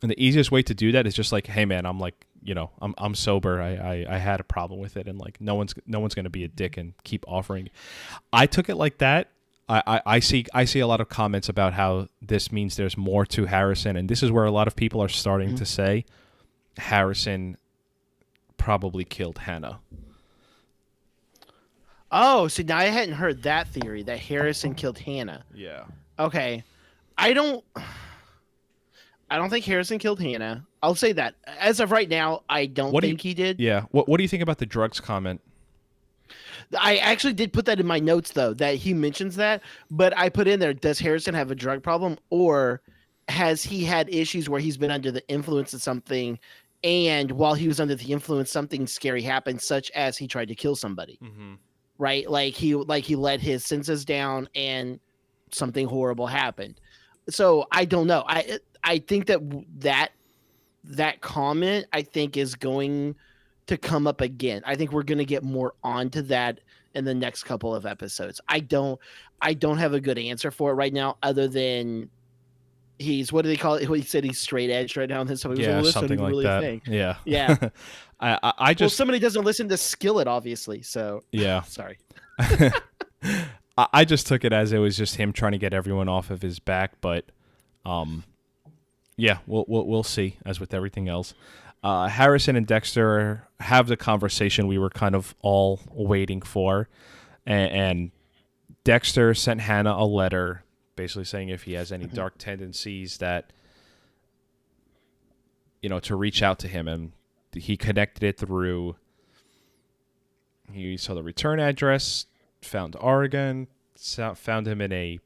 And the easiest way to do that is just like, hey, man, I'm like, I'm sober, I had a problem with it, and like no one's gonna be a dick and keep offering. I took it like that. I see a lot of comments about how this means there's more to Harrison, and this is where a lot of people are starting to say Harrison probably killed Hannah. Oh, so now I hadn't heard that theory, that Harrison killed Hannah. Yeah. Okay. I don't think Harrison killed Hannah. I'll say that. As of right now, I don't think he did. Yeah. What do you think about the drugs comment? I actually did put that in my notes, though, that he mentions that. But I put in there, does Harrison have a drug problem? Or has he had issues where he's been under the influence of something, and while he was under the influence, something scary happened, such as he tried to kill somebody? Mm-hmm. Right? Like he let his senses down and something horrible happened. So I don't know. I think that comment, I think, is going to come up again. I think we're going to get more onto that in the next couple of episodes. I don't have a good answer for it right now, other than he's, what do they call it? He said he's straight edge right now. And somebody was, well, something like that. Thing. Yeah. Yeah. I just, well, somebody doesn't listen to Skillet, obviously. So yeah. Sorry. I just took it as it was just him trying to get everyone off of his back, but yeah, we'll see, as with everything else. Harrison and Dexter have the conversation we were kind of all waiting for, and Dexter sent Hannah a letter basically saying if he has any dark tendencies that, to reach out to him, and he connected it through, he saw the return address, found Oregon, found him in a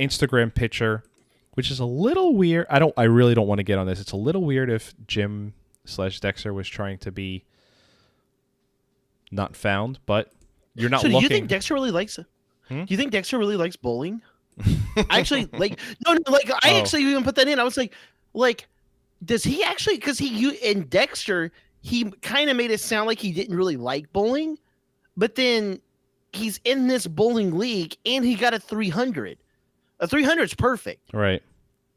Instagram picture, which is a little weird. I really don't want to get on this. It's a little weird if Jim/Dexter was trying to be not found, but you're not looking. Do you think Dexter really likes it? Do you think Dexter really likes bowling? Actually, like, no, like, I actually even put that in. I was like, does he actually, because in Dexter, he kind of made it sound like he didn't really like bowling, but then he's in this bowling league and he got a 300. A 300 is perfect. Right.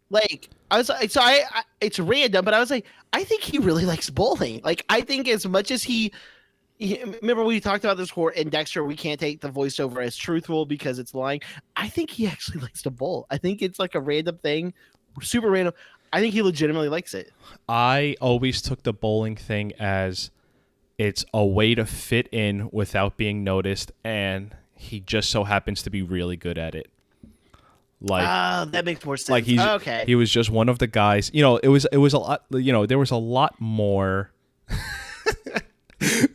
Like I was like, so I it's random, but I was like, I think he really likes bowling. Like I think as much as remember we talked about this in Dexter, we can't take the voiceover as truthful because it's lying. I think he actually likes to bowl. I think it's like a random thing, super random. I think he legitimately likes it. I always took the bowling thing as it's a way to fit in without being noticed, and he just so happens to be really good at it. Like, that makes more sense. Like he was just one of the guys. It was a lot. There was a lot more.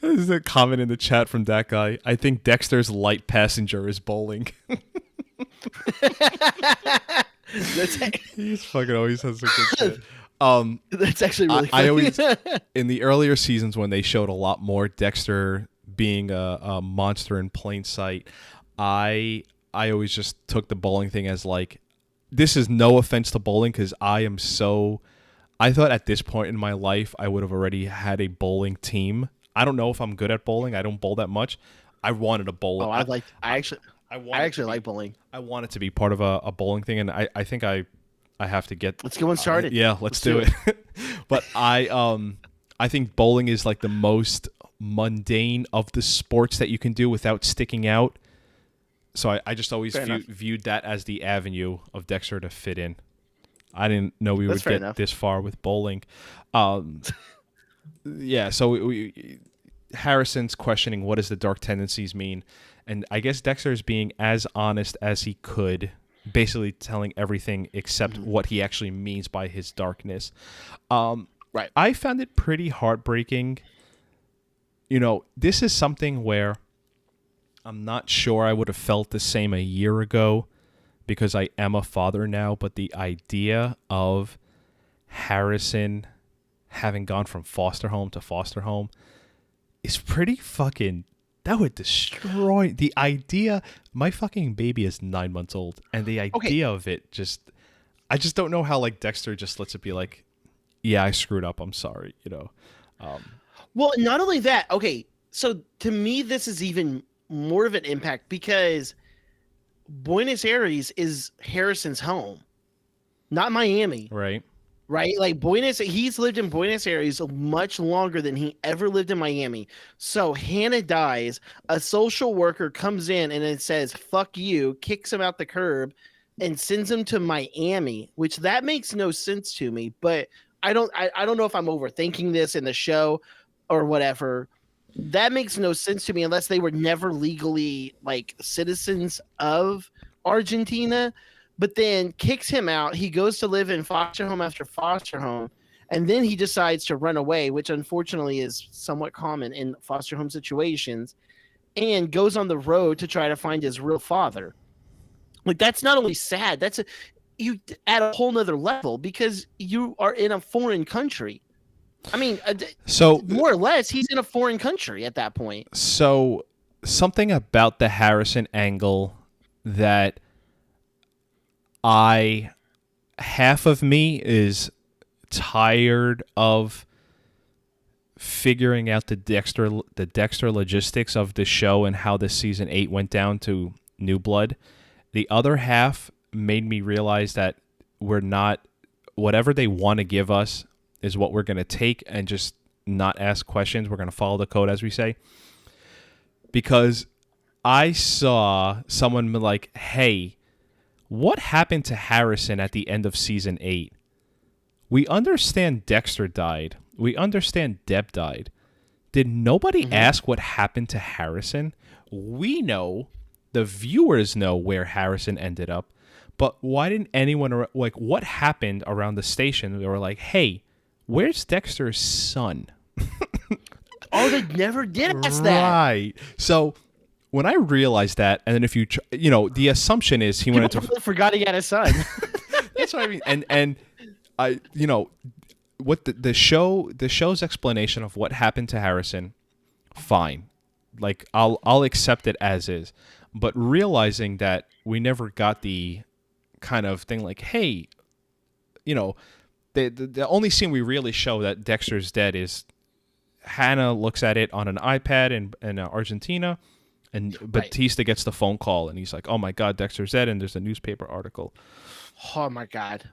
There's a comment in the chat from that guy. I think Dexter's light passenger is bowling. He's fucking always has a good shit. That's actually really funny. I always, in the earlier seasons when they showed a lot more Dexter being a monster in plain sight, I always just took the bowling thing as like, this is no offense to bowling because I thought at this point in my life I would have already had a bowling team. I don't know if I'm good at bowling. I don't bowl that much. I wanted to bowl. Oh, I actually like bowling. I want it to be part of a bowling thing, and I think I have to get. Let's get one started. Yeah, let's do it. But I think bowling is like the most mundane of the sports that you can do without sticking out. So I just always viewed that as the avenue of Dexter to fit in. I didn't know we would get this far with bowling. Yeah, so Harrison's questioning what does the dark tendencies mean, and I guess Dexter is being as honest as he could, basically telling everything except what he actually means by his darkness. Right. I found it pretty heartbreaking. This is something where I'm not sure I would have felt the same a year ago because I am a father now, but the idea of Harrison having gone from foster home to foster home is pretty fucking... That would destroy the idea. My fucking baby is 9 months old, and the idea of it just... I just don't know how like Dexter just lets it be like, yeah, I screwed up. I'm sorry, Well, not only that. Okay, so to me, this is even more of an impact because Buenos Aires is Harrison's home, not Miami. Right. Right? Like he's lived in Buenos Aires much longer than he ever lived in Miami. So Hannah dies, a social worker comes in and it says, fuck you, kicks him out the curb and sends him to Miami, which that makes no sense to me, but I don't know if I'm overthinking this in the show or whatever. That makes no sense to me unless they were never legally like citizens of Argentina. But then kicks him out. He goes to live in foster home after foster home. And then he decides to run away, which unfortunately is somewhat common in foster home situations, and goes on the road to try to find his real father. Like, that's not only sad, you at a whole nother level because you are in a foreign country. I mean, so more or less, he's in a foreign country at that point. So something about the Harrison angle that half of me is tired of figuring out the Dexter logistics of the show and how this season 8 went down to New Blood. The other half made me realize that we're not, whatever they want to give us is what we're going to take and just not ask questions. We're going to follow the code, as we say. Because I saw someone like, hey, what happened to Harrison at the end of season 8? We understand Dexter died. We understand Deb died. Did nobody ask what happened to Harrison? We know, the viewers know where Harrison ended up, but why didn't anyone, like, what happened around the station? They were like, hey, where's Dexter's son? Oh, they never did ask that. Right. So when I realized that, and then if the assumption is he went into... forgot he had a son. That's what I mean. And I, what the show's explanation of what happened to Harrison, fine. Like, I'll accept it as is. But realizing that we never got the kind of thing like, hey, the only scene we really show that Dexter's dead is Hannah looks at it on an iPad in Argentina, and Batista gets the phone call, and he's like, "Oh my God, Dexter's dead," and there's a newspaper article. Oh my God.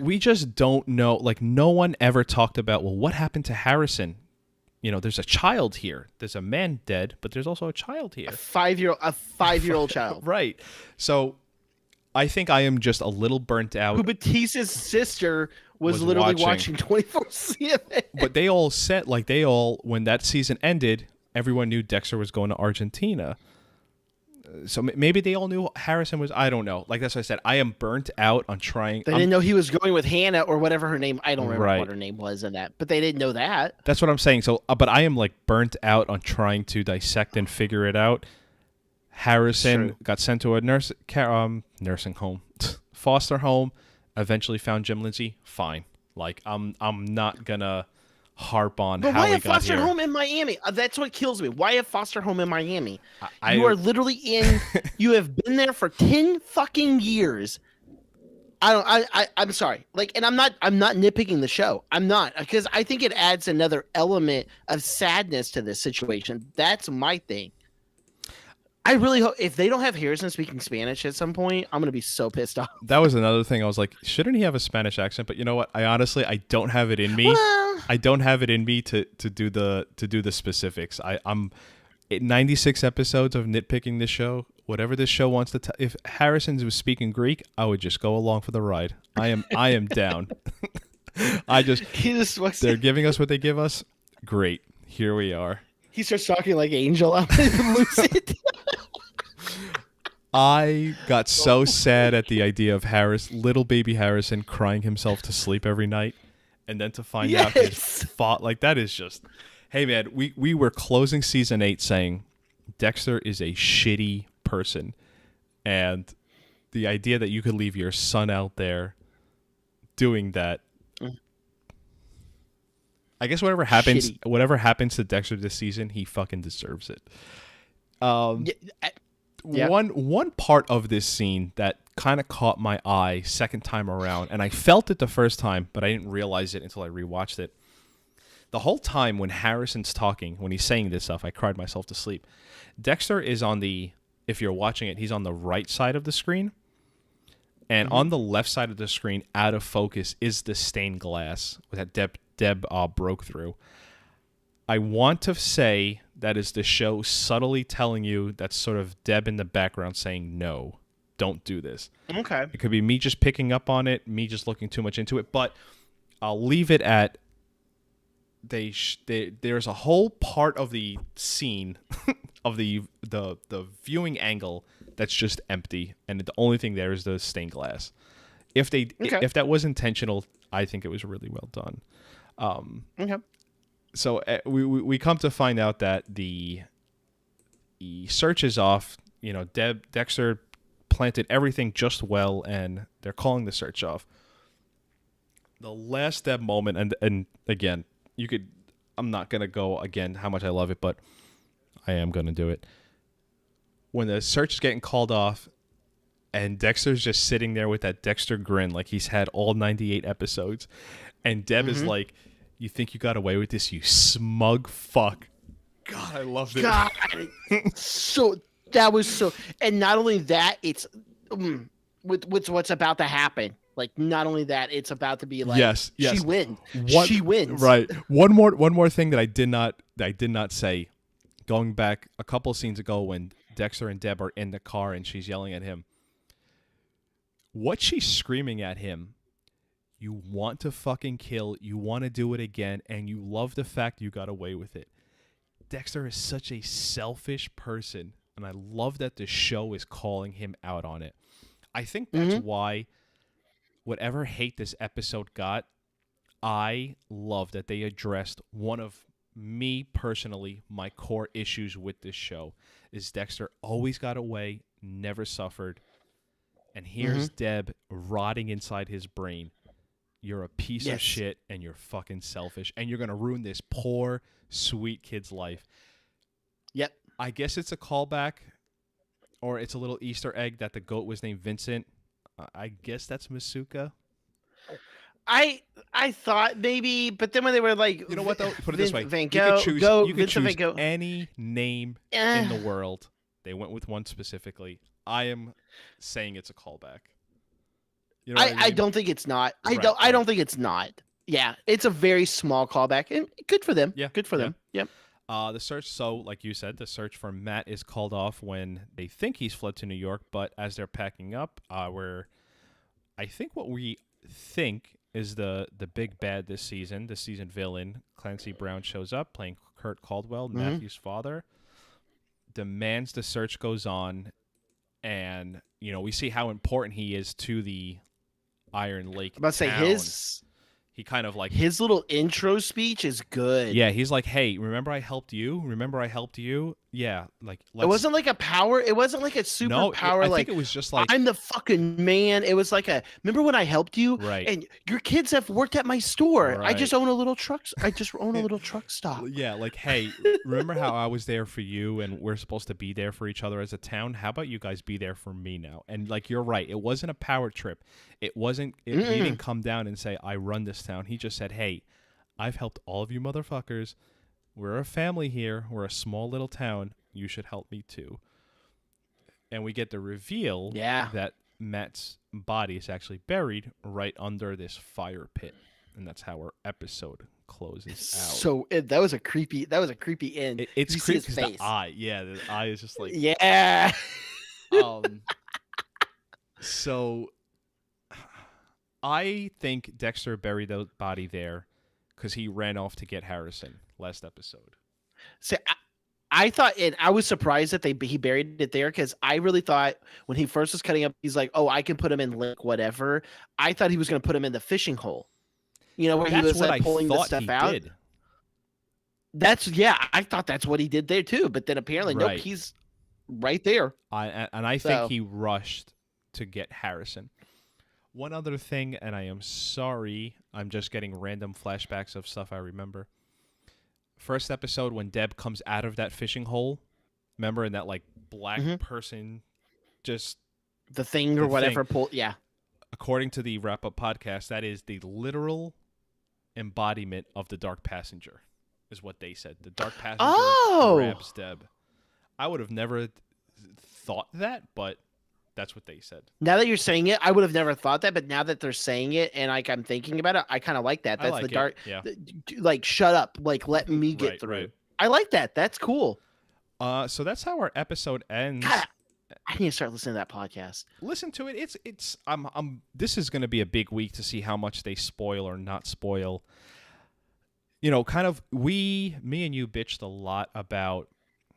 We just don't know. Like, no one ever talked about, well, what happened to Harrison? You know, there's a child here. There's a man dead, but there's also a child here. A five-year-old child. Right. So I think I am just a little burnt out. Who Batista's sister was literally watching 24/7. But they all said, like, when that season ended, everyone knew Dexter was going to Argentina. So maybe they all knew Harrison was. I don't know. Like, that's what I said. I am burnt out on trying. They didn't know he was going with Hannah or whatever her name. I don't remember what her name was in that, but they didn't know that. That's what I'm saying. So, but I am like burnt out on trying to dissect and figure it out. Harrison got sent to a nursing home, foster home. Eventually found Jim Lindsay. Fine. Like, I'm not gonna harp on but how why we a got foster here. home in Miami? That's what kills me. Why a foster home in Miami? You I are literally in. You have been there for 10 fucking years. I'm sorry. Like, and I'm not nitpicking the show. I'm not, because I think it adds another element of sadness to this situation. That's my thing. I really hope if they don't have Harrison speaking Spanish at some point, I'm gonna be so pissed off. That was another thing. I was like, shouldn't he have a Spanish accent? But you know what? I don't have it in me. Well, I don't have it in me to do the specifics. I'm 96 episodes of nitpicking this show. Whatever this show wants to if Harrison was speaking Greek, I would just go along for the ride. I am down. They're giving us what they give us. Great. Here we are. He starts talking like Angel out of Lucid. I got so sad at the idea of little baby Harrison crying himself to sleep every night, and then to find out his fault. Like, that is just, hey man, we were closing season 8 saying Dexter is a shitty person, and the idea that you could leave your son out there doing that. I guess whatever happens to Dexter this season, he fucking deserves it. One part of this scene that kind of caught my eye second time around, and I felt it the first time, but I didn't realize it until I rewatched it. The whole time when Harrison's talking, when he's saying this stuff, I cried myself to sleep. Dexter is if you're watching it, he's on the right side of the screen. And on the left side of the screen, out of focus, is the stained glass that Deb broke through. I want to say that is the show subtly telling you that's sort of Deb in the background saying, no, don't do this. Okay. It could be me just picking up on it, me just looking too much into it, but I'll leave it at there's a whole part of the scene of the viewing angle that's just empty, and the only thing there is the stained glass. If that was intentional, I think it was really well done. Okay. So we come to find out that the search is off. You know, Dexter planted everything just well, and they're calling the search off. The last Deb moment, and again, I'm not gonna go again how much I love it, but I am gonna do it. When the search is getting called off, and Dexter's just sitting there with that Dexter grin, like he's had all 98 episodes, and Deb is like, "You think you got away with this, you smug fuck." God, I loved it. God, so that was so, and not only that, it's with what's about to happen. Like, not only that, it's about to be like, yes. She wins. She wins. Right. One more thing that I did not say. Going back a couple scenes ago when Dexter and Deb are in the car and she's yelling at him. What she's screaming at him, you want to fucking kill, you want to do it again, and you love the fact you got away with it. Dexter is such a selfish person, and I love that the show is calling him out on it. I think that's why whatever hate this episode got, I love that they addressed one of me personally, my core issues with this show is Dexter always got away, never suffered. And here's Deb rotting inside his brain. You're a piece of shit, and you're fucking selfish, and you're going to ruin this poor, sweet kid's life. Yep. I guess it's a callback, or it's a little Easter egg that the goat was named Vincent. I guess that's Masuka. I thought maybe, but then when they were like, You know what though? Put it this way: Van you Gogh, could choose. go, You could Vincent choose Van Gogh. any name in the world. They went with one specifically. I am saying it's a callback. You know what I I mean? don't think it's not. I Right, don't think it's not. Yeah, it's a very small callback, and good for them. Yeah, Good for them. Yep. The search, so like you said, the search for Matt is called off when they think he's fled to New York, but as they're packing up, I think what we think is the big bad this season villain, Clancy Brown, shows up playing Kurt Caldwell, Matthew's father, demands the search goes on, and we see how important he is to the Iron Lake I'm about to say town. He kind of like his little intro speech is good. Yeah, he's like, "Hey, remember I helped you? Remember I helped you? Yeah, like It wasn't like a power. It wasn't like a superpower. I like think it was just like I'm the fucking man. It was like remember when I helped you? Right. And your kids have worked at my store. I Right. just own a little truck. I just own a little truck stop. Yeah, like, hey, remember how I was there for you and we're supposed to be there for each other as a town? How about you guys be there for me now? And like, you're right. It wasn't a power trip. It wasn't. He didn't come down and say, "I run this town." He just said, "Hey, I've helped all of you motherfuckers. We're a family here. We're a small little town. You should help me too." And we get the reveal that Matt's body is actually buried right under this fire pit, and that's how our episode closes out. So that was a creepy end. It's You see creepy his because the face. eye, the eye is just like Yeah. So I think Dexter buried the body there because he ran off to get Harrison last episode. So I thought, and I was surprised that he buried it there because I really thought when he first was cutting up, he's like, "Oh, I can put him in lake whatever." I thought he was going to put him in the fishing hole. Where he was like pulling the stuff out. Did. I thought that's what he did there too. But then apparently, nope, he's right there. I think he rushed to get Harrison. One other thing, and I am sorry, I'm just getting random flashbacks of stuff I remember. First episode when Deb comes out of that fishing hole, remember, and that like black person just the thing or whatever pulled. Yeah. According to the Wrap Up podcast, that is the literal embodiment of the Dark Passenger, is what they said. The Dark Passenger grabs Deb. I would have never thought that, but that's what they said. Now that you're saying it, I would have never thought that, but now that they're saying it and like I'm thinking about it, I kind of like that. That's the dark. Yeah. Like, shut up. Like, let me get through. Right. I like that. That's cool. So that's how our episode ends. God, I need to start listening to that podcast. Listen to it. It's this is going to be a big week to see how much they spoil or not spoil. Kind of me and you bitched a lot about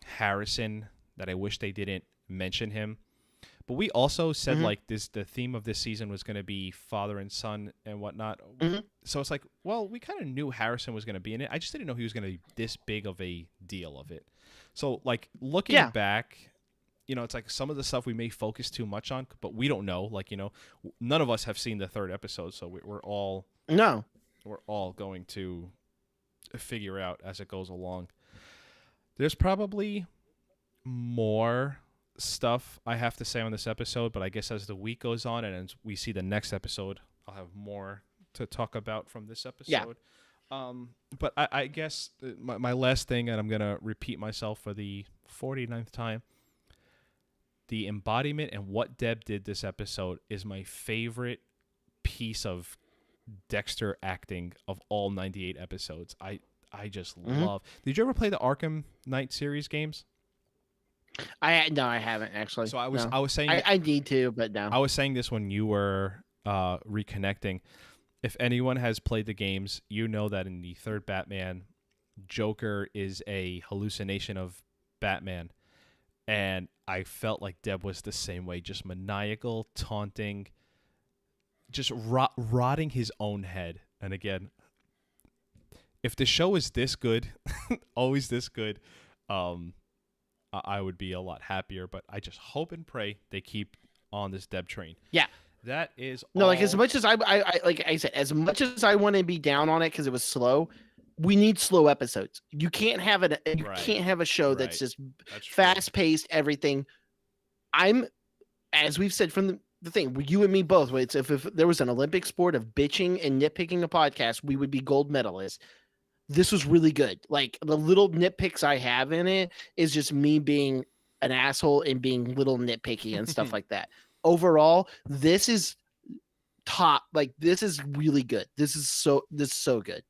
Harrison, that I wish they didn't mention him. But we also said the theme of this season was going to be father and son and whatnot. So it's like, well, we kind of knew Harrison was going to be in it. I just didn't know he was going to be this big of a deal of it. So like looking back, it's like some of the stuff we may focus too much on, but we don't know. Like, none of us have seen the third episode, so we're all going to figure out as it goes along. There's probably more stuff I have to say on this episode, but I guess as the week goes on and as we see the next episode, I'll have more to talk about from this episode. But I guess my last thing, and I'm going to repeat myself for the 49th time, the embodiment and what Deb did this episode is my favorite piece of Dexter acting of all 98 episodes. I just love. Did you ever play the Arkham Knight series games? No, I haven't actually. So I was saying I need to, but no. I was saying this when you were reconnecting. If anyone has played the games, you know that in the third Batman, Joker is a hallucination of Batman. And I felt like Deb was the same way, just maniacal, taunting, just rotting his own head. And again, if the show is this good, always this good, I would be a lot happier. But I just hope and pray they keep on this Deb train. Yeah. That is like as much as I like I said, as much as I want to be down on it because it was slow, we need slow episodes. You can't have can't have a show that's just fast paced, everything. As we've said from the thing. You and me both. It's if there was an Olympic sport of bitching and nitpicking a podcast, we would be gold medalists. This was really good. Like the little nitpicks I have in it is just me being an asshole and being little nitpicky and stuff like that. Overall, this is top. Like this is really good. This is so good.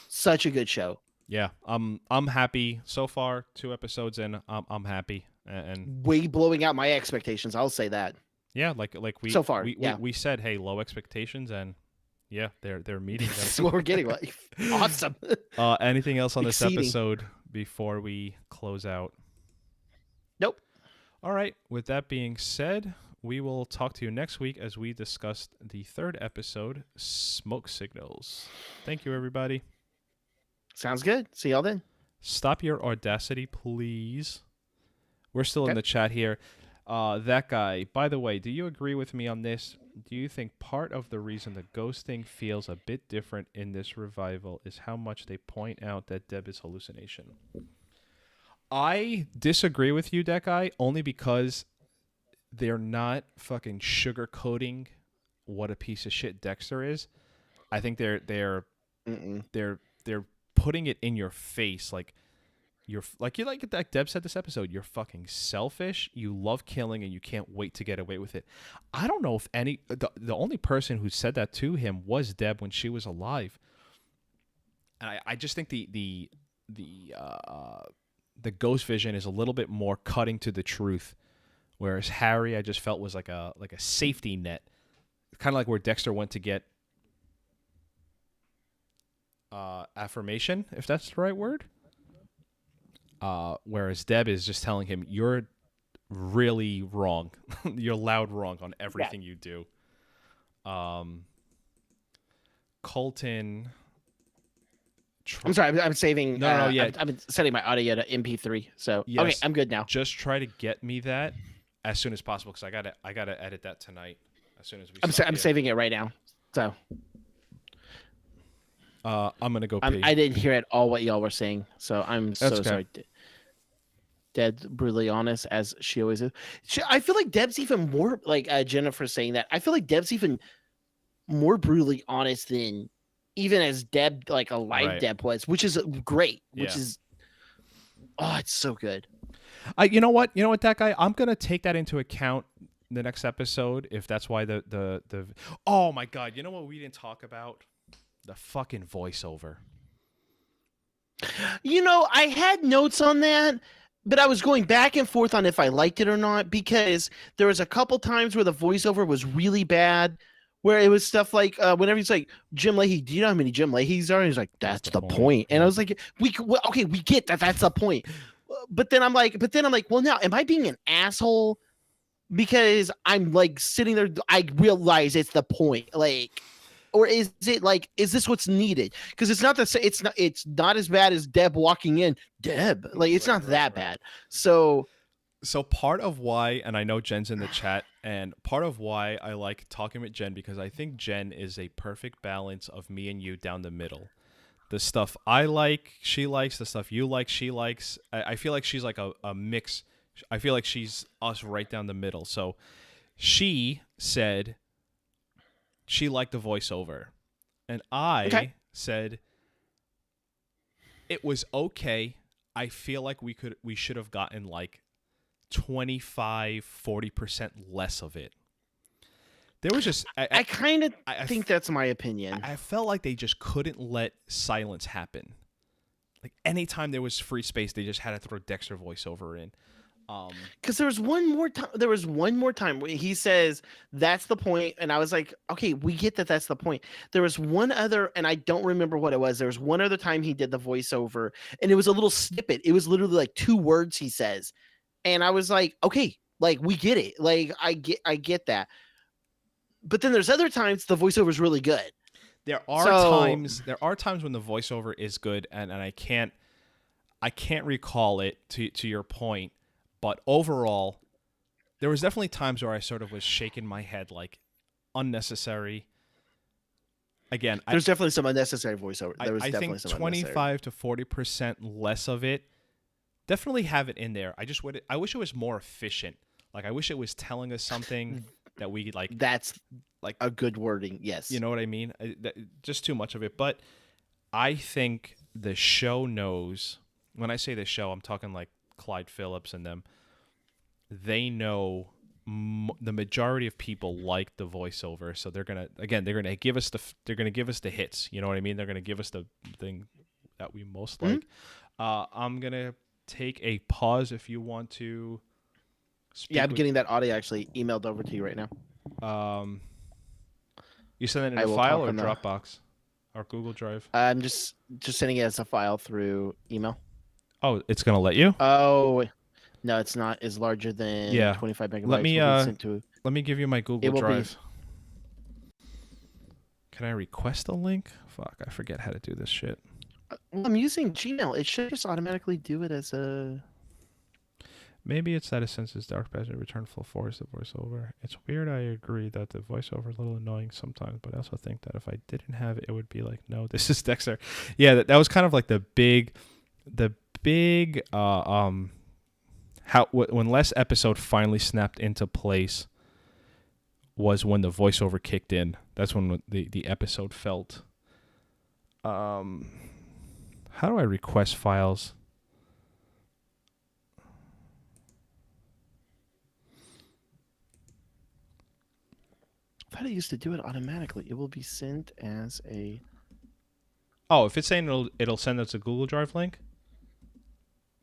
Such a good show. Yeah, I'm happy so far. 2 episodes in, I'm happy, and Way blowing out my expectations. I'll say that. yeah, like we So far, we said, hey, low expectations, and yeah, they're meeting them. That's what we're getting. Like awesome. Anything else on this Exceeding. episode before we close out? Nope. All right. With that being said, we will talk to you next week as we discuss the 3rd episode, Smoke Signals. Thank you, everybody. Sounds good. See y'all then. Stop your audacity, please. We're still in Okay. the chat here. That guy, by the way, do you agree with me on this? Do you think part of the reason the ghosting feels a bit different in this revival is how much they point out that Deb is hallucination? I disagree with you, that guy, only because they're not fucking sugarcoating what a piece of shit Dexter is. I think they're putting it in your face, like like Deb said this episode, you're fucking selfish, you love killing, and you can't wait to get away with it. I don't know if the only person who said that to him was Deb when she was alive. And I just think the ghost vision is a little bit more cutting to the truth, whereas Harry I just felt was like a safety net, kind of like where Dexter went to get affirmation, if that's the right word. Whereas Deb is just telling him, you're really wrong. You're loud wrong on everything you do. Colton. I'm sorry. I'm saving. No, yeah. I'm setting my audio to MP3. So Yes. okay, I'm good now. Just try to get me that as soon as possible, because I gotta edit that tonight as soon as we. I'm saving it right now. So I'm gonna go pee. I didn't hear at all what y'all were saying, so I'm so okay. sorry. Deb's brutally honest, as she always is. I feel like Deb's even more like Jennifer saying that. I feel like Deb's even more brutally honest than even as Deb, like a live Right. Deb was, which is great. Which Yeah. is it's so good. You know what, that guy. I'm gonna take that into account the next episode, if that's why the oh my god, you know what we didn't talk about? The fucking voiceover. You know, I had notes on that, but I was going back and forth on if I liked it or not, because there was a couple times where the voiceover was really bad, where it was stuff like whenever he's like, Jim Leahy, do you know how many Jim Leahys are? And he's like, that's the point. And I was like, we get that. That's the point. But then I'm like, well, now am I being an asshole because I'm like sitting there? I realize it's the point, like. Or is it like, is this what's needed? Because it's not it's not as bad as Deb walking in. Deb, like it's not that bad. So part of why, and I know Jen's in the chat, and part of why I like talking with Jen, because I think Jen is a perfect balance of me and you down the middle. The stuff I like, she likes. The stuff you like, she likes. I feel like she's like a mix. I feel like she's us right down the middle. So she said she liked the voiceover, and I said it was okay. I feel like we should have gotten like 25-40% less of it. There was just I kind of think that's my opinion. I felt like they just couldn't let silence happen. Like anytime there was free space, they just had to throw Dexter voiceover in. Because there was one more time where he says that's the point, and I was like, okay, we get that that's the point. There was one other, and I don't remember what it was. There was one other time he did the voiceover, and it was a little snippet. It was literally like 2 words he says, and I was like, okay, like we get it, like I get that. But then there's other times the voiceover is really good. There are times when the voiceover is good, and I can't recall it to your point. But overall, there was definitely times where I sort of was shaking my head, like unnecessary. Again, there's definitely some unnecessary voiceover. I think 25 to 40% less of it. Definitely have it in there. I wish it was more efficient. Like I wish it was telling us something. that we That's like a good wording. Yes. you know what I mean? Just too much of it. But I think the show knows. When I say the show, I'm talking like Clyde Phillips and them. They know the majority of people like the voiceover, so they're gonna give us the hits. You know what I mean? They're gonna give us the thing that we most like. I'm gonna take a pause if you want to. Yeah, I'm getting that audio actually emailed over to you right now. You send it in I a will file talk or on the- Dropbox or Google Drive? I'm just sending it as a file through email. Oh, it's gonna let you. Oh, no, it's not. It's larger than Yeah. 25 megabytes. Let me will be sent to. let me give you my Google It will be- Drive. Can I request a link? Fuck, I forget how to do this shit. Well, I'm using Gmail. It should just automatically do it as a. Maybe it's that it senses dark passage return full force the voiceover. It's weird. I agree that the voiceover is a little annoying sometimes, but I also think that if I didn't have it, it would be like, no, this is Dexter. Yeah, that was kind of like the big when last episode finally snapped into place was when the voiceover kicked in. That's when the episode felt. How do I request files? I thought it used to do it automatically. It will be sent as a. Oh, if it's saying it'll send us a Google Drive link.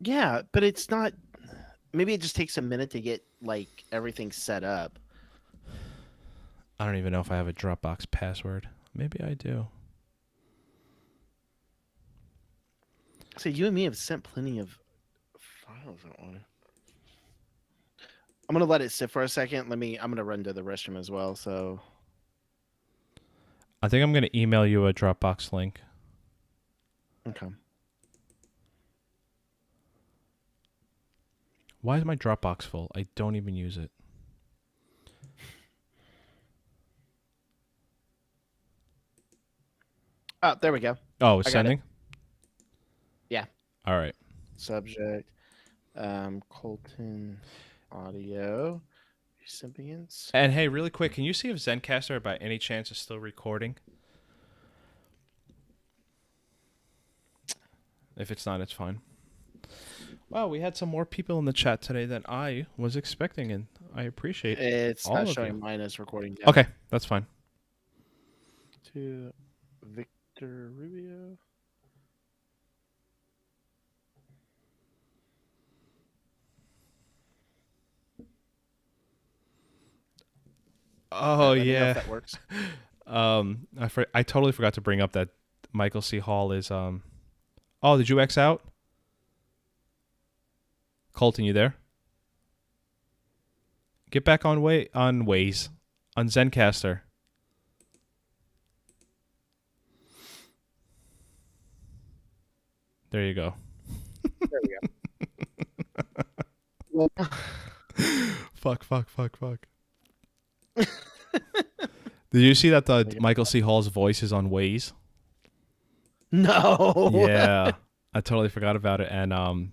Yeah, but it's not. Maybe it just takes a minute to get like everything set up. I don't even know if I have a Dropbox password. Maybe I do. So you and me have sent plenty of files that one. I'm gonna let it sit for a second. I'm gonna run to the restroom as well. So I think I'm gonna email you a Dropbox link. okay. Why is my Dropbox full? I don't even use it. Oh, there we go. Oh, I it's got it. sending? Yeah. All right. Subject, Colton audio recipients. And hey, really quick, can you see if Zencaster by any chance is still recording? If it's not, it's fine. Wow, we had some more people in the chat today than I was expecting, and I appreciate It's all not of showing you. mine as recording. Yet. Okay, that's fine. To Victor Rubio. Oh Let me know yeah. if that works. I totally forgot to bring up that Michael C. Hall is Oh, did you X out? Colton, you there? Get back on Waze on Zencaster. There you go. There we go. Fuck. Did you see that the Michael C. Hall's voice is on Waze? No. Yeah. I totally forgot about it. And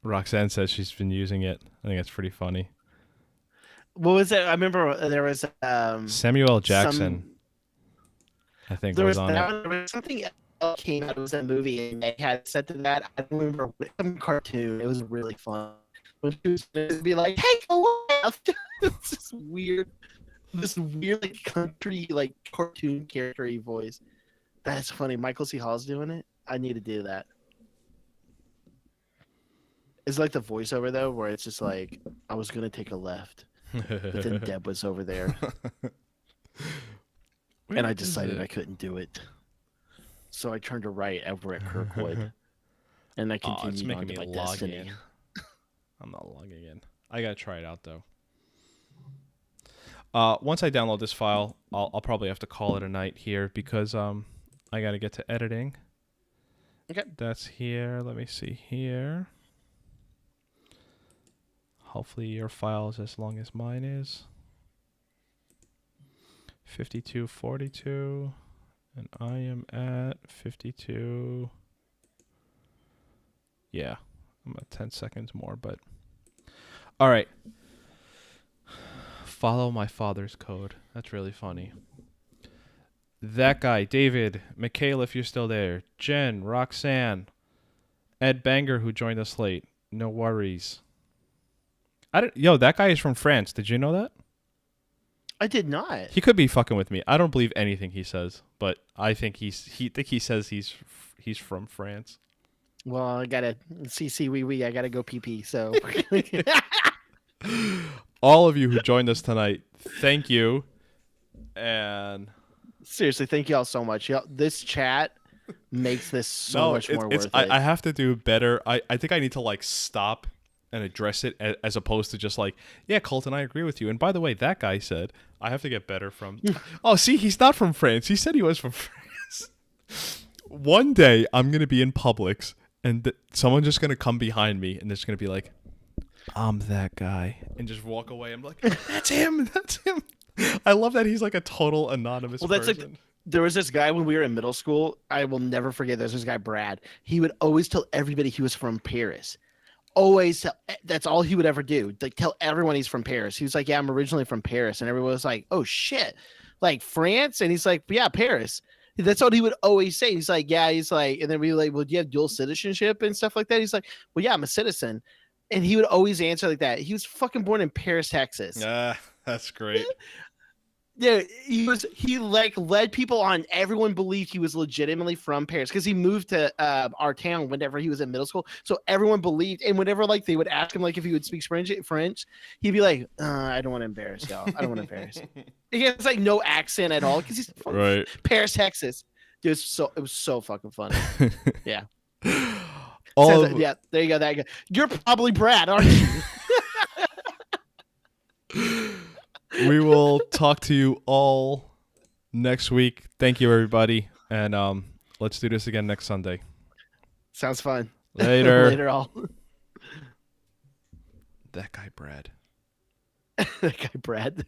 Roxanne says she's been using it. I think it's pretty funny. What was it? I remember there was Samuel L. Jackson, I think, there was was on that it. one, there was something else came out. It was a movie and they had set to that. I don't remember some cartoon. It was really fun. When she was gonna be like, "Hey, go left." It's this weird like country like cartoon character voice. That's funny. Michael C. Hall's doing it. I need to do that. It's like the voiceover though, where it's just like, I was gonna take a left, but then Deb was over there, and I decided I couldn't do it. So I turned to right over at Kirkwood, and I It's continued making on me to my log destiny. in. I'm not logging in. I gotta try it out though. Once I download this file, I'll probably have to call it a night here because I gotta get to editing. Okay. That's here. Let me see here. Hopefully your file is as long as mine is. 5242, and I am at 52. Yeah, I'm at 10 seconds more, but all right. follow my father's code. That's really funny. That guy, David, Michaela, if you're still there, Jen, Roxanne, Ed Banger, who joined us late. No worries. That guy is from France. Did you know that? I did not. He could be fucking with me. I don't believe anything he says, but I think he says he's from France. Well, I gotta see. I gotta go pee. So, all of you who joined us tonight, thank you. And seriously, thank you all so much. This chat makes this so much more worth it. I have to do better. I think I need to like stop and address it as opposed to just like, yeah, Colton, I agree with you. And by the way, that guy said, I have to get better from. Oh, see, he's not from France. He said he was from France. One day I'm going to be in Publix and someone's just going to come behind me and they're just going to be like, I'm that guy. And just walk away. I'm like, that's him. That's him. I love that he's like a total anonymous person. That's like, there was this guy when we were in middle school. I will never forget. There's this guy, Brad. He would always tell everybody he was from Paris. Always tell, that's all he would ever do. Like tell everyone he's from Paris. He was like, yeah, I'm originally from Paris. And everyone was like, oh shit, like France? And he's like, yeah, Paris. That's what he would always say. He's like, yeah, he's like, and then we were like, well, do you have dual citizenship and stuff like that? He's like, well, yeah, I'm a citizen. And he would always answer like that. He was fucking born in Paris, Texas. That's great. Yeah, he like led people on. Everyone believed he was legitimately from Paris because he moved to our town whenever he was in middle school. So everyone believed, and whenever like they would ask him like if he would speak French, he'd be like, I don't want to embarrass y'all. I don't want to embarrass. He has like no accent at all because he's from right. Paris, Texas. Dude, it was so fucking funny. Yeah. Yeah, there you go. That guy. You're probably Brad, aren't you? We will talk to you all next week. Thank you, everybody. And let's do this again next Sunday. Sounds fun. Later. Later, all. That guy, Brad. That guy, Brad.